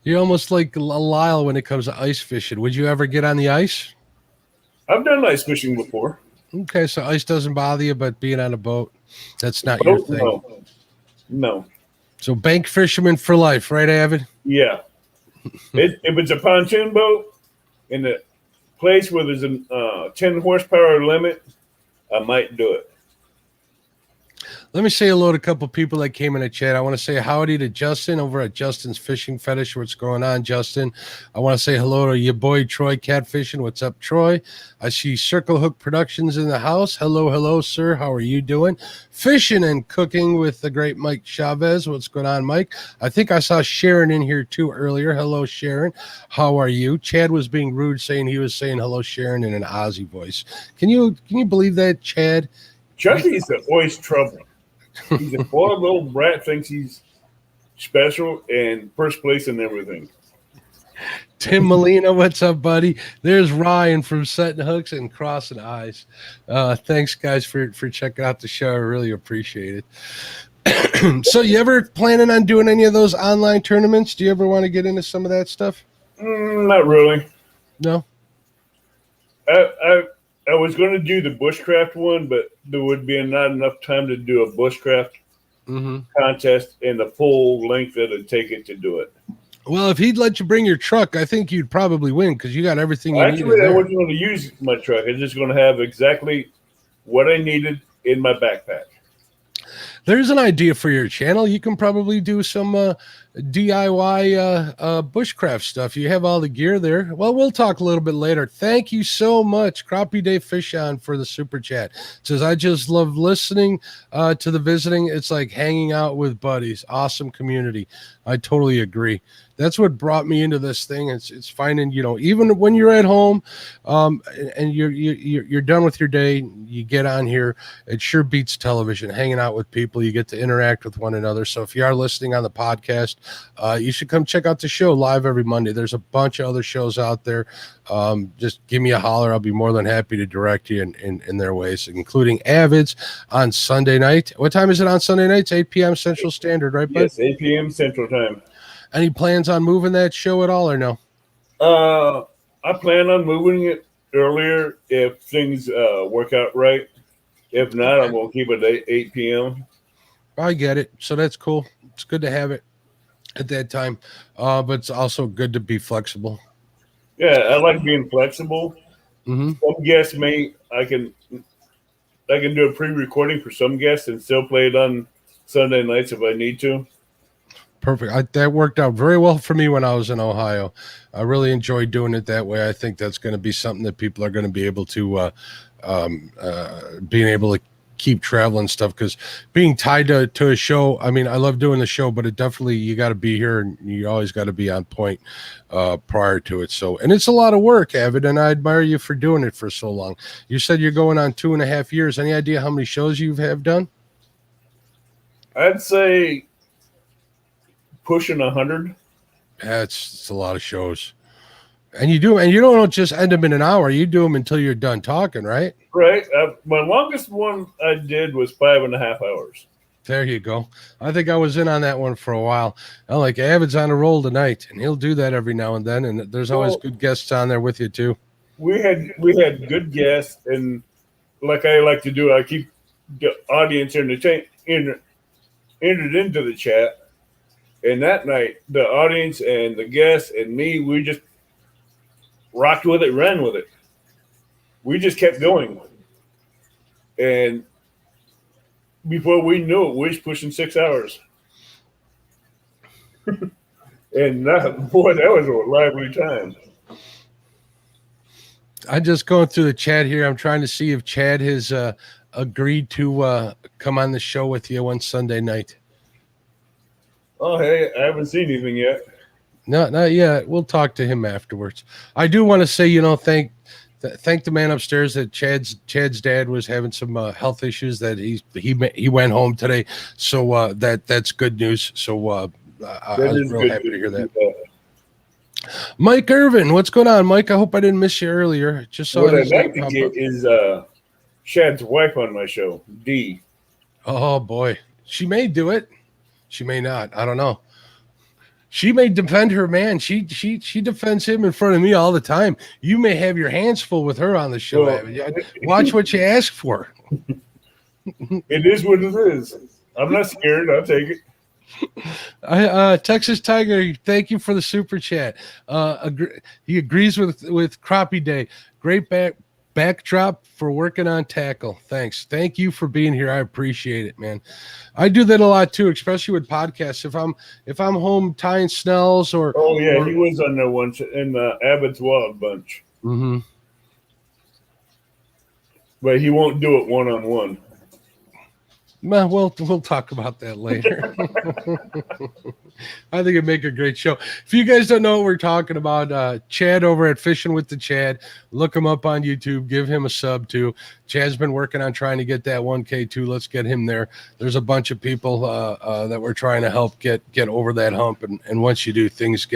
You're almost like Lyle when it comes to ice fishing. Would you ever get on the ice? I've done ice fishing before. Okay, so ice doesn't bother you, but being on a boat, that's not your thing. No. So bank fisherman for life, right, Avid? Yeah. If it's a pontoon boat in a place where there's a 10 horsepower limit, I might do it. Let me say hello to a couple people that came in the chat. I want to say howdy to Justin over at Justin's Fishing Fetish. What's going on, Justin? I want to say hello to your boy, Troy Catfishing. What's up, Troy? I see Circle Hook Productions in the house. Hello, sir. How are you doing? Fishing and cooking with the great Mike Chavez. What's going on, Mike? I think I saw Sharon in here, too, earlier. Hello, Sharon. How are you? Chad was being rude, saying he was saying hello, Sharon, in an Aussie voice. Can you believe that, Chad? Chucky's always trouble. He's a spoiled little brat, thinks he's special and first place in everything. Tim Molina, what's up, buddy? There's Ryan from Setting Hooks and Crossing Eyes. Thanks, guys, for checking out the show. I really appreciate it. So, you ever planning on doing any of those online tournaments? Do you ever want to get into some of that stuff? Not really. No. I was going to do the bushcraft one, but there would be not enough time to do a bushcraft contest and the full length that it'd take it to do it. Well, if he'd let you bring your truck, I think you'd probably win because you got everything you Actually, needed. I wasn't going to use my truck. I was just going to have exactly what I needed in my backpack. There's an idea for your channel. You can probably do some DIY bushcraft stuff. You have all the gear there. Well, we'll talk a little bit later. Thank you so much, Crappie Day Fish On, for the super chat. It says, I just love listening to the visiting. It's like hanging out with buddies. Awesome community. I totally agree. That's what brought me into this thing. It's finding, even when you're at home and you're done with your day, you get on here. It sure beats television. Hanging out with people, you get to interact with one another. So if you are listening on the podcast, you should come check out the show live every Monday. There's a bunch of other shows out there. Just give me a holler. I'll be more than happy to direct you in their ways, including Avids on Sunday night. What time is it on Sunday nights? 8 p.m. Central Standard, right, bud? Yes, 8 p.m. Central Time. Any plans on moving that show at all or no? I plan on moving it earlier if things work out right. If not, I'm going to keep it at 8 p.m. I get it. So that's cool. It's good to have it at that time. But it's also good to be flexible. Yeah, I like being flexible. Some guests I can do a pre-recording for some guests and still play it on Sunday nights if I need to. Perfect. That worked out very well for me when I was in Ohio. I really enjoyed doing it that way. I think that's going to be something that people are going to be able to being able to keep traveling stuff, because being tied to a show, I mean, I love doing the show, but it definitely, you got to be here and you always got to be on point prior to it. So, and it's a lot of work, Avid, and I admire you for doing it for so long. You said you're going on 2.5 years. Any idea how many shows you have done? I'd say pushing 100. It's a lot of shows. And you don't just end them in an hour. You do them until you're done talking, right? Right. My longest one I did was 5.5 hours. There you go. I think I was in on that one for a while. I like Avid's on a roll tonight, and he'll do that every now and then. And there's always good guests on there with you too. We had good guests, and like I like to do, I keep the audience entered into the chat. And that night, the audience and the guests and me, we just rocked with it, ran with it. We just kept going. And before we knew it, we was pushing 6 hours. And that was a lively time. I'm just going through the chat here. I'm trying to see if Chad has agreed to come on the show with you one Sunday night. Oh, hey, I haven't seen anything yet. No, not yet. We'll talk to him afterwards. I do want to say, thank the man upstairs that Chad's dad was having some health issues, that he went home today. So that's good news. So I was real happy to hear that. Mike Irvin, what's going on, Mike? I hope I didn't miss you earlier. Just saw what I'd like to get is Chad's wife on my show, Dee. Oh boy, she may do it. She may not. I don't know. She may defend her man. She defends him in front of me all the time. You may have your hands full with her on the show. Well, watch what you ask for. It is what it is. I'm not scared. I'll take it. Texas Tiger, thank you for the super chat. He agrees with Crappie Day. Great backdrop for working on tackle. Thanks. Thank you for being here. I appreciate it, man. I do that a lot too, especially with podcasts. If I'm home tying snells or he was on there once in the Avid's Wild Bunch. Mm-hmm. But he won't do it one-on-one. Well, we'll talk about that later. I think it'd make a great show. If you guys don't know what we're talking about, Chad over at Fishing with the Chad, look him up on YouTube. Give him a sub too. Chad's been working on trying to get that 1K too. Let's get him there. There's a bunch of people that we're trying to help get over that hump, and once you do, things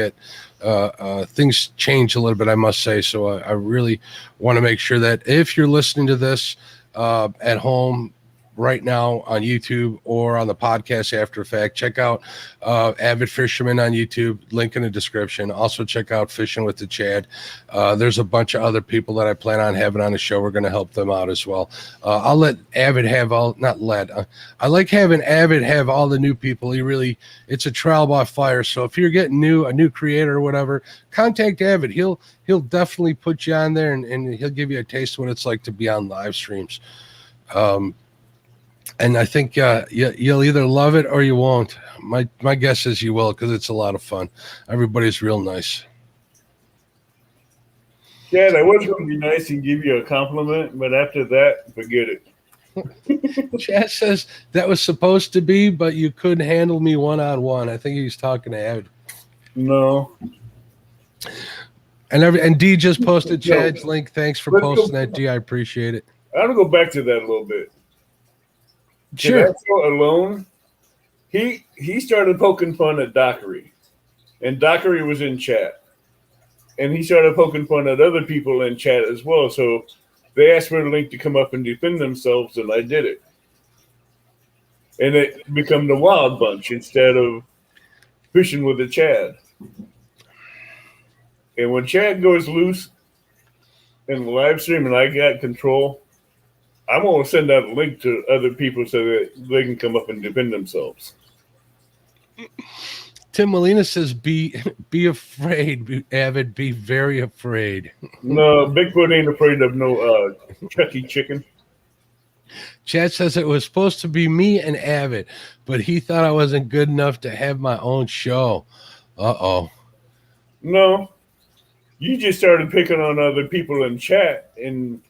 change a little bit, I must say. So I really want to make sure that if you're listening to this at home right now on YouTube or on the podcast after fact, check out Avid Fisherman on YouTube, link in the description. Also check out Fishing with the Chad. There's a bunch of other people that I plan on having on the show. We're going to help them out as well. I'll let Avid have I like having Avid have all the new people. It's a trial by fire. So if you're getting a new creator or whatever, contact Avid. He'll definitely put you on there, and he'll give you a taste of what it's like to be on live streams. And I think you'll either love it or you won't. My guess is you will, because it's a lot of fun. Everybody's real nice. Chad, I was going to be nice and give you a compliment, but after that, forget it. Chad says that was supposed to be, but you couldn't handle me one-on-one. I think he's talking to Avid. No. And D just posted Chad's link. Thanks for posting that, D. I appreciate it. I want to go back to that a little bit. Sure. Alone, he started poking fun at Dockery, and Dockery was in chat, and he started poking fun at other people in chat as well. So they asked for the link to come up and defend themselves, and I did it, and it became the Wild Bunch instead of Fishing with the Chad. And when Chad goes loose in the live stream, and I got control, I'm going to send out a link to other people so that they can come up and defend themselves. Tim Molina says, be afraid, Avid. Be very afraid. No, Bigfoot ain't afraid of no Chucky chicken. Chad says it was supposed to be me and Avid, but he thought I wasn't good enough to have my own show. Uh-oh. No, you just started picking on other people in chat and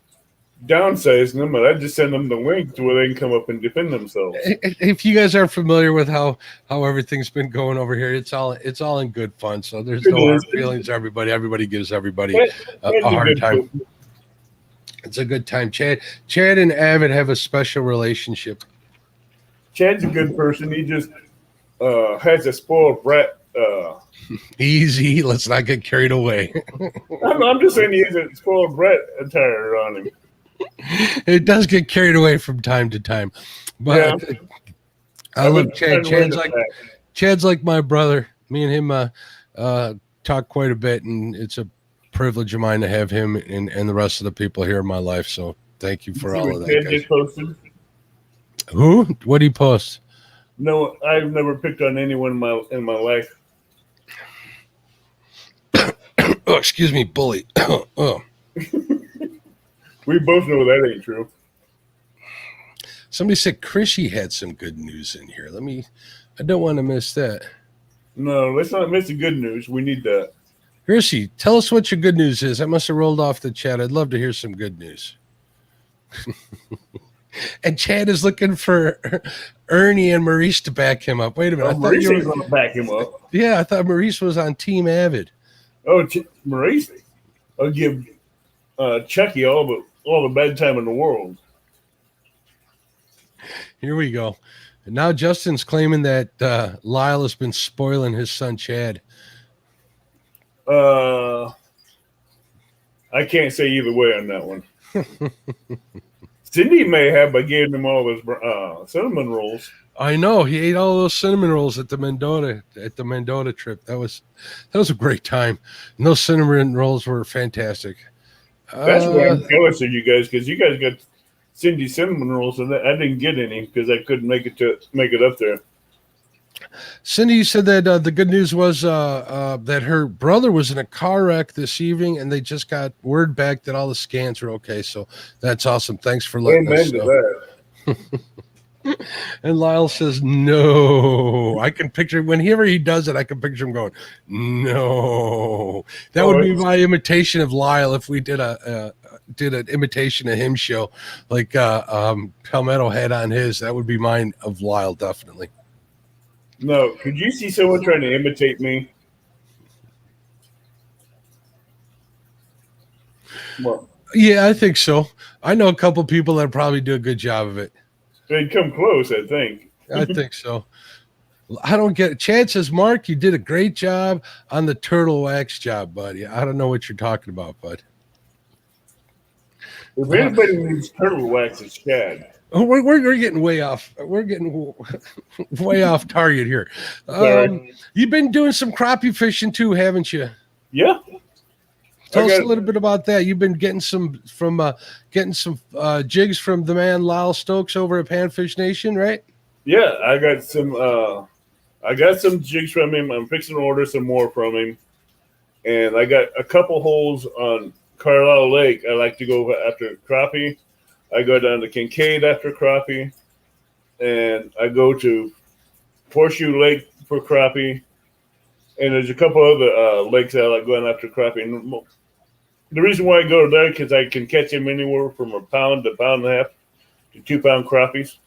downsizing them, and I just send them the link to where they can come up and defend themselves. If you guys aren't familiar with how everything's been going over here, it's all in good fun. So there's no hard feelings. Everybody gives everybody a hard time. It's a good time. Chad and Avid have a special relationship. Chad's a good person. He just has a spoiled brat. Easy. Let's not get carried away. I'm just saying he has a spoiled brat attire on him. It does get carried away from time to time, but yeah. I love Chad. Chad's like my brother. Me and him talk quite a bit, and it's a privilege of mine to have him and the rest of the people here in my life. So thank you for all of that. Guys. Posted? Who? What did he post? No, I've never picked on anyone in my life. Oh, excuse me, bully. Oh. We both know that ain't true. Somebody said Chrissy had some good news in here. I don't want to miss that. No, let's not miss the good news. We need that. Chrissy, tell us what your good news is. I must have rolled off the chat. I'd love to hear some good news. And Chad is looking for Ernie and Maurice to back him up. Wait a minute. Maurice is going to back him up. Yeah, I thought Maurice was on Team Avid. Oh, Maurice? I'll give Chucky all the bad time in the world. Here we go. And now Justin's claiming that Lyle has been spoiling his son Chad. I can't say either way on that one. Cindy may have by giving him all those cinnamon rolls. I know he ate all those cinnamon rolls at the Mendota trip. That was a great time. And those cinnamon rolls were fantastic. That's why I'm jealous of you guys, because you guys got Cindy cinnamon rolls, and I didn't get any because I couldn't make it up there. Cindy said that the good news was that her brother was in a car wreck this evening, and they just got word back that all the scans are okay. So that's awesome. Thanks for letting us know. And Lyle says, no. I can picture whenever he does it, I can picture him going, no. That would be my imitation of Lyle if we did did an imitation of him show like Palmetto had on his. That would be mine of Lyle, definitely. No, could you see someone trying to imitate me? Well, yeah, I think so. I know a couple people that probably do a good job of it. They'd come close, I think. I think so. I don't get it. Chad says, Mark, you did a great job on the turtle wax job, buddy. I don't know what you're talking about, bud. If anybody needs turtle wax, it's Chad. We're getting way off. We're getting way off target here. You've been doing some crappie fishing too, haven't you? Yeah. Tell us a little bit about that. You've been getting some jigs from the man Lyle Stokes over at Panfish Nation, right? Yeah, I got some jigs from him. I'm fixing to order some more from him, and I got a couple holes on Carlisle Lake. I like to go after crappie. I go down to Kincaid after crappie, and I go to Horseshoe Lake for crappie. And there's a couple other lakes I like going after crappie. And the reason why I go there because I can catch them anywhere from a pound to pound and a half to 2 pound crappies.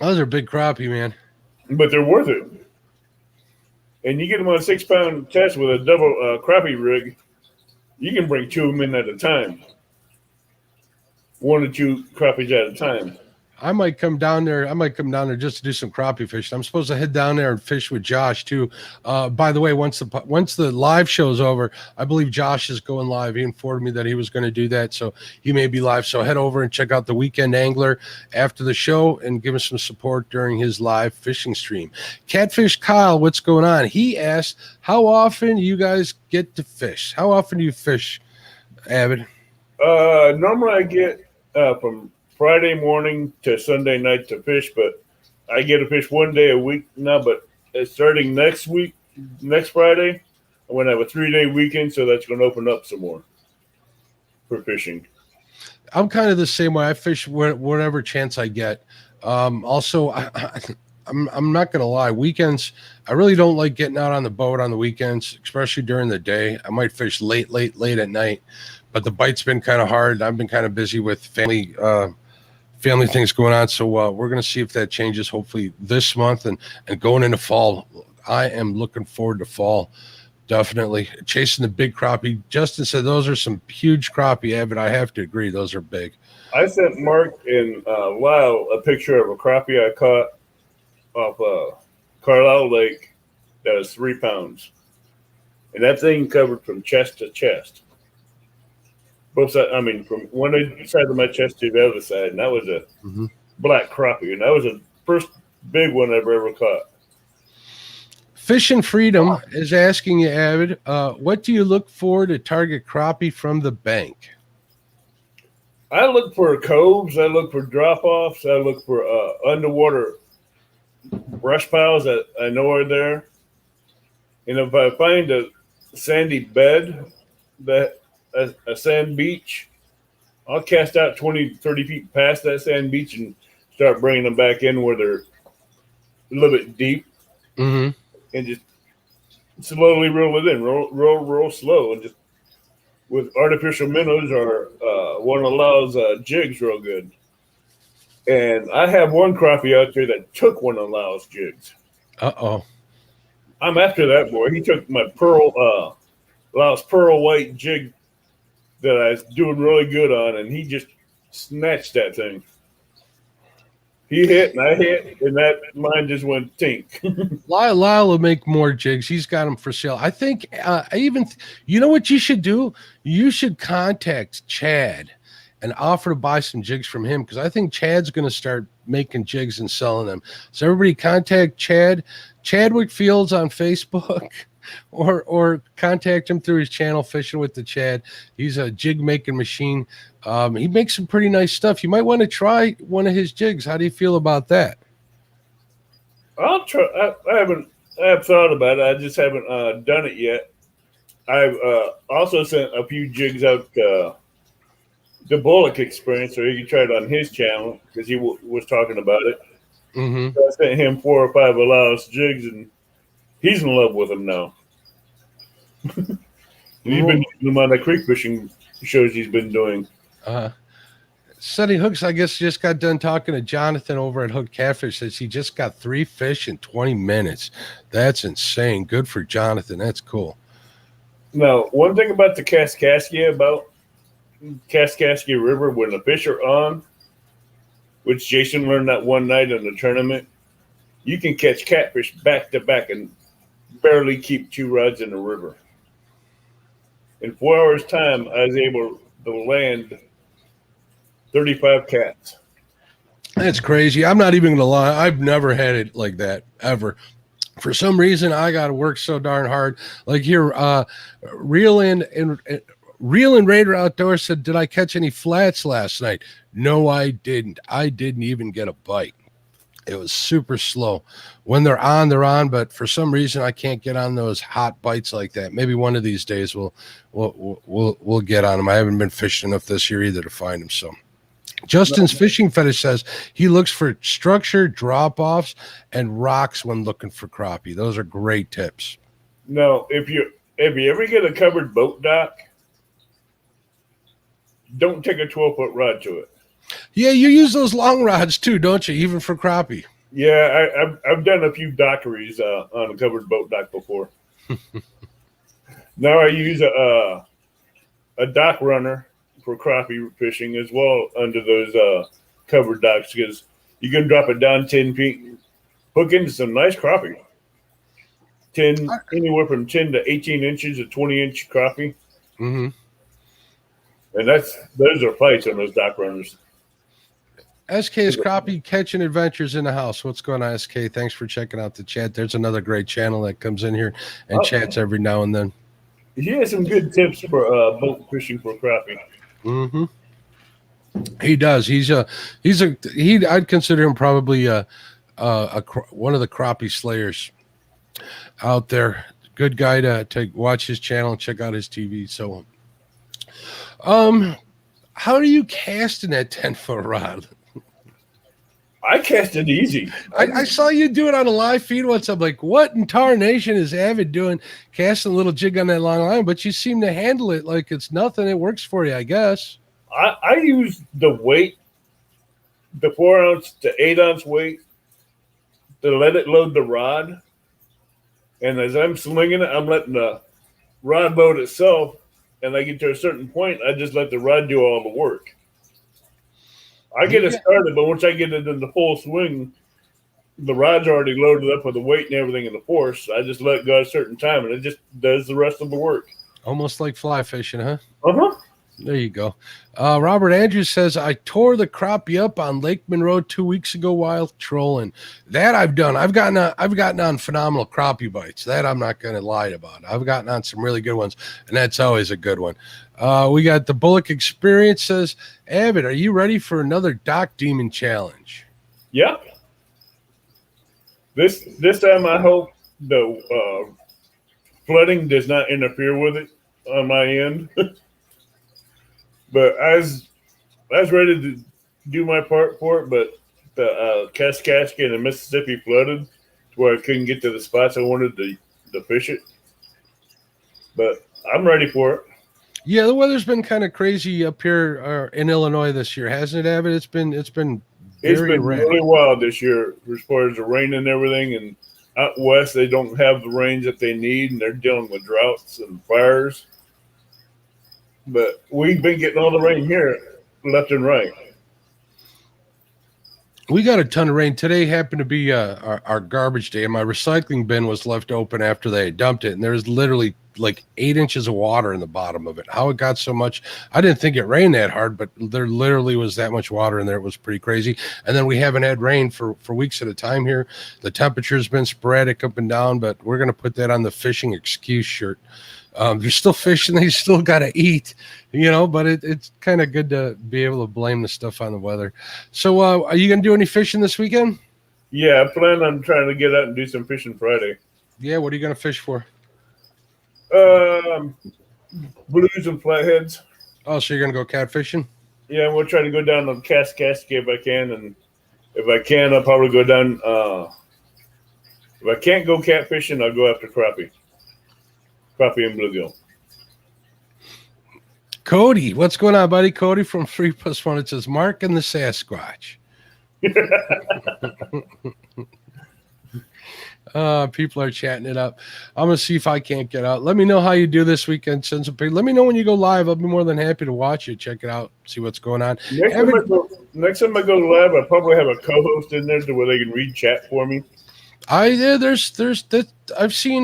Those are big crappie, man. But they're worth it. And you get them on a 6 pound test with a double crappie rig, you can bring 2 of them in at a time. 1 or 2 crappies at a time. I might come down there just to do some crappie fishing. I'm supposed to head down there and fish with Josh too. By the way, once the live show's over, I believe Josh is going live. He informed me that he was going to do that, so he may be live. So head over and check out the Weekend Angler after the show and give us some support during his live fishing stream. Catfish Kyle, what's going on? He asked, how often do you guys get to fish? How often do you fish, Avid? Normally I get from Friday morning to Sunday night to fish, but I get to fish 1 day a week now. But starting next Friday, I'm going to have a 3-day weekend, so that's going to open up some more for fishing. I'm kind of the same way. I fish whatever chance I get. Also, I'm not going to lie. Weekends, I really don't like getting out on the boat on the weekends, especially during the day. I might fish late at night, but the bite's been kind of hard. I've been kind of busy with family things going on. So we're going to see if that changes hopefully this month and going into fall. I am looking forward to fall. Definitely chasing the big crappie. Justin said those are some huge crappie, Avid. I have to agree. Those are big. I sent Mark and Lyle a picture of a crappie I caught off Carlisle Lake that was 3 pounds. And that thing covered from chest to chest. Both sides, I mean, from one side of my chest to the other side, and that was a black crappie, and that was the first big one I've ever caught. Fishing Freedom is asking you, Avid, what do you look for to target crappie from the bank? I look for coves, I look for drop-offs, I look for underwater brush piles that I know are there. And if I find a sandy bed, a sand beach, I'll cast out 20, 30 feet past that sand beach and start bringing them back in where they're a little bit deep, and just slowly roll it in, roll slow, and just with artificial minnows or one of Lyle's jigs real good. And I have one crappie out there that took one of Lyle's jigs. Uh-oh. I'm after that boy. He took my Lyle's pearl white jig that I was doing really good on, and he just snatched that thing. He hit, and I hit, and that mine just went tink. Lyle will make more jigs. He's got them for sale. I think you know what you should do? You should contact Chad and offer to buy some jigs from him, because I think Chad's going to start making jigs and selling them. So everybody contact Chadwick Fields on Facebook. Or contact him through his channel, Fishing with the Chad. He's a jig making machine. He makes some pretty nice stuff. You might want to try one of his jigs. How do you feel about that? I'll try. I have thought about it. I just haven't done it yet. I've also sent a few jigs out the Bullock Experience, so you can try it on his channel because he was talking about it. So I sent him 4 or 5 of Lyle's jigs, and he's in love with them now. And he's been using them on the creek fishing shows he's been doing. Setting hooks, I guess, just got done talking to Jonathan over at Hook Catfish. Says he just got 3 fish in 20 minutes. That's insane. Good for Jonathan. That's cool. Now, one thing about the Kaskaskia River, when the fish are on, which Jason learned that one night in the tournament, you can catch catfish back to back and barely keep 2 rods in the river. In 4 hours' time, I was able to land 35 cats. That's crazy. I'm not even going to lie. I've never had it like that, ever. For some reason, I got to work so darn hard. Like here, Real and Raider Outdoors said, did I catch any flats last night? No, I didn't. I didn't even get a bite. It was super slow. When they're on, but for some reason I can't get on those hot bites like that. Maybe one of these days we'll get on them. I haven't been fishing enough this year either to find them. So Justin's Fishing Fetish says he looks for structure, drop-offs, and rocks when looking for crappie. Those are great tips. No, if you ever get a covered boat dock, don't take a 12-foot rod to it. Yeah, you use those long rods too, don't you? Even for crappie. Yeah, I've done a few dockeries on a covered boat dock before. Now I use a dock runner for crappie fishing as well under those covered docks, because you can drop it down 10 feet, hook into some nice crappie. Anywhere from 10 to 18 inches of 20-inch crappie. Mm-hmm. And those are fights on those dock runners. SK's Crappie Catching Adventures in the house. What's going on, SK? Thanks for checking out the chat. There's another great channel that comes in here and chats every now and then. He has some good tips for boat fishing for crappie. Mm-hmm. He does. I'd consider him probably one of the crappie slayers out there. Good guy to watch his channel and check out his TV. So, how do you cast in that 10-foot rod? I cast it easy. I saw you do it on a live feed once. I'm like, what in tarnation is Avid doing, casting a little jig on that long line? But you seem to handle it like it's nothing. It works for you, I guess. I use the weight, the 4-ounce to 8-ounce weight, to let it load the rod. And as I'm slinging it, I'm letting the rod load itself. And I get to a certain point, I just let the rod do all the work. I get it started, but once I get it in the full swing, the rod's already loaded up with the weight and everything in the force. I just let it go at a certain time, and it just does the rest of the work. Almost like fly fishing, huh? Uh-huh. There you go. Robert Andrews says, I tore the crappie up on Lake Monroe 2 weeks ago while trolling. That I've done. I've gotten on phenomenal crappie bites. That I'm not going to lie about. I've gotten on some really good ones, and that's always a good one. We got the Bullock Experience says, Avid, are you ready for another Dock Demon challenge? Yeah. This time I hope the flooding does not interfere with it on my end. But I was ready to do my part for it, but the Kaskaskia and the Mississippi flooded to where I couldn't get to the spots I wanted to fish it. But I'm ready for it. Yeah, the weather's been kind of crazy up here in Illinois this year, hasn't it, Avid? It's been really wild this year as far as the rain and everything. And out west, they don't have the rains that they need, and they're dealing with droughts and fires. But we've been getting all the rain here left and right. We got a ton of rain. Today happened to be our garbage day, and my recycling bin was left open after they had dumped it, and there was literally like 8 inches of water in the bottom of it. How it got so much, I didn't think it rained that hard, but there literally was that much water in there. It was pretty crazy. And then we haven't had rain for weeks at a time here. The temperature's been sporadic up and down, but we're going to put that on the fishing excuse shirt. You're still fishing, you still got to eat, but it's kind of good to be able to blame the stuff on the weather. So are you going to do any fishing this weekend? Yeah, I plan on trying to get out and do some fishing Friday. Yeah, what are you going to fish for? Blues and flatheads. Oh, so you're going to go catfishing? Yeah, we'll try to go down to Kaskaskia if I can. And if I can, I'll probably go down. If I can't go catfishing, I'll go after crappie and bluegill. Cody, what's going on, buddy? Cody from 3+1. It says Mark and the Sasquatch. People are chatting it up. I'm gonna see if I can't get out. Let me know how you do this weekend. Send some pictures. Let me know when you go live. I'll be more than happy to watch it. Check it out. See what's going on. Next time I go live, I'll probably have a co-host in there where they can read chat for me. I've seen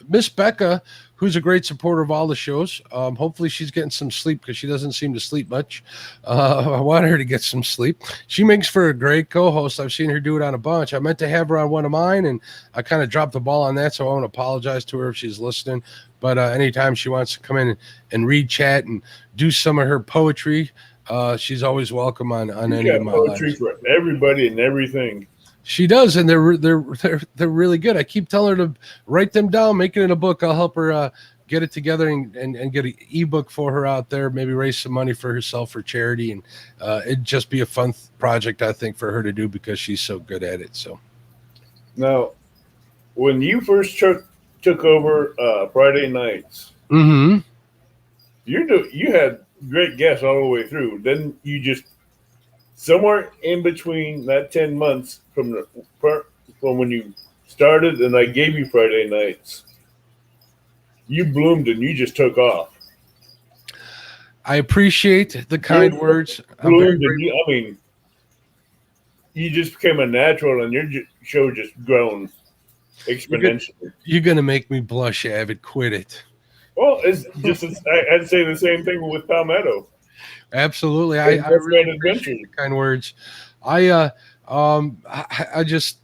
Miss Becca, who's a great supporter of all the shows. Hopefully she's getting some sleep because she doesn't seem to sleep much. I want her to get some sleep. She makes for a great co-host. I've seen her do it on a bunch. I meant to have her on one of mine, and I kind of dropped the ball on that, so I want to apologize to her if she's listening. But anytime she wants to come in and read chat and do some of her poetry, she's always welcome on any of my poetry lives. For everybody and everything. She does, and they're really good. I keep telling her to write them down, make it in a book. I'll help her get it together and get an ebook for her out there. Maybe raise some money for herself for charity, and it'd just be a fun project, I think, for her to do because she's so good at it. So, now, when you first took over Friday nights, mm-hmm. you had great guests all the way through. Then you just somewhere in between that 10 months from when you started and I gave you Friday nights, you bloomed and you just took off. I appreciate the kind words. You just became a natural and your show just grown exponentially. You're going to make me blush, Avid. Quit it. Well, it's just I'd say the same thing with Palmetto. Absolutely. I really appreciate the kind words. I just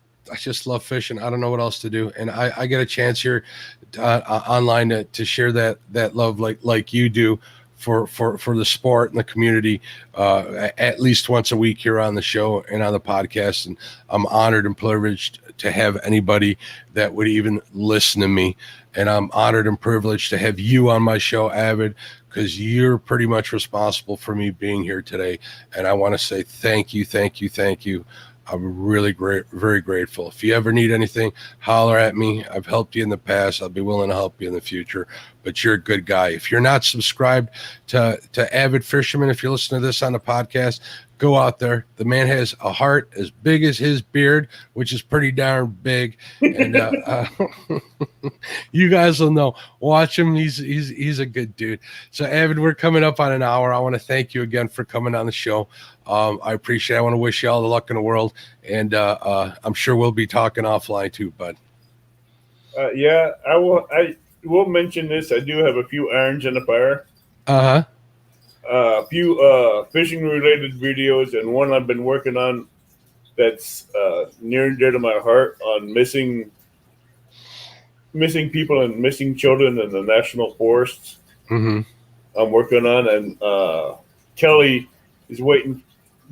love fishing. I don't know what else to do. And I get a chance here online to share that love like you do for the sport and the community at least once a week here on the show and on the podcast. And I'm honored and privileged to have anybody that would even listen to me. And I'm honored and privileged to have you on my show, Avid, because you're pretty much responsible for me being here today. And I want to say thank you. I'm really very grateful. If you ever need anything, holler at me. I've helped you in the past. I'll be willing to help you in the future, but you're a good guy. If you're not subscribed to Avid Fisherman, if you're listening to this on the podcast, go out there. The man has a heart as big as his beard, which is pretty darn big. And you guys will know. Watch him. He's a good dude. So, Avid, we're coming up on an hour. I want to thank you again for coming on the show. I appreciate it. I want to wish you all the luck in the world. And I'm sure we'll be talking offline too, bud. Yeah, I will mention this. I do have a few irons in the fire. Uh-huh. A few fishing related videos, and one I've been working on that's near and dear to my heart on missing people and missing children in the national forests. Mm-hmm. I'm working on, and Kelly is waiting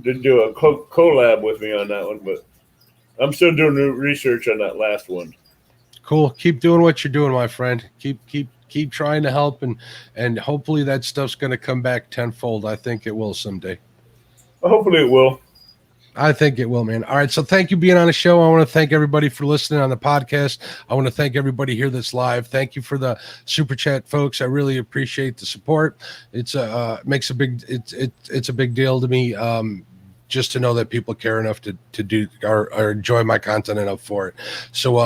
to do a collab with me on that one, but I'm still doing research on that last one. Cool. Keep doing what you're doing, my friend. Keep trying to help, and hopefully that stuff's going to come back tenfold. I think it will someday. Hopefully it will. I think it will, man. All right. So thank you for being on the show. I want to thank everybody for listening on the podcast. I want to thank everybody here that's live. Thank you for the super chat, folks. I really appreciate the support. It's it's a big deal to me. Just to know that people care enough to do or enjoy my content enough for it. So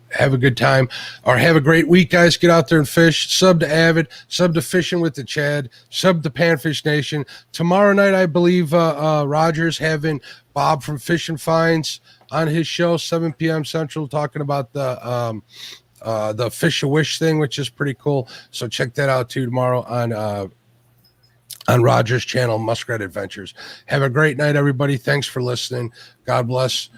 have a good time or have a great week, guys. Get out there and fish. Sub to Avid, sub to Fishing with the Chad, sub to Panfish Nation. Tomorrow night, I believe Roger's having Bob from Fish and Finds on his show, 7 p.m. Central, talking about the Fish a Wish thing, which is pretty cool. So check that out too tomorrow on Roger's channel, Muskrat Adventures. Have a great night, everybody. Thanks for listening. God bless.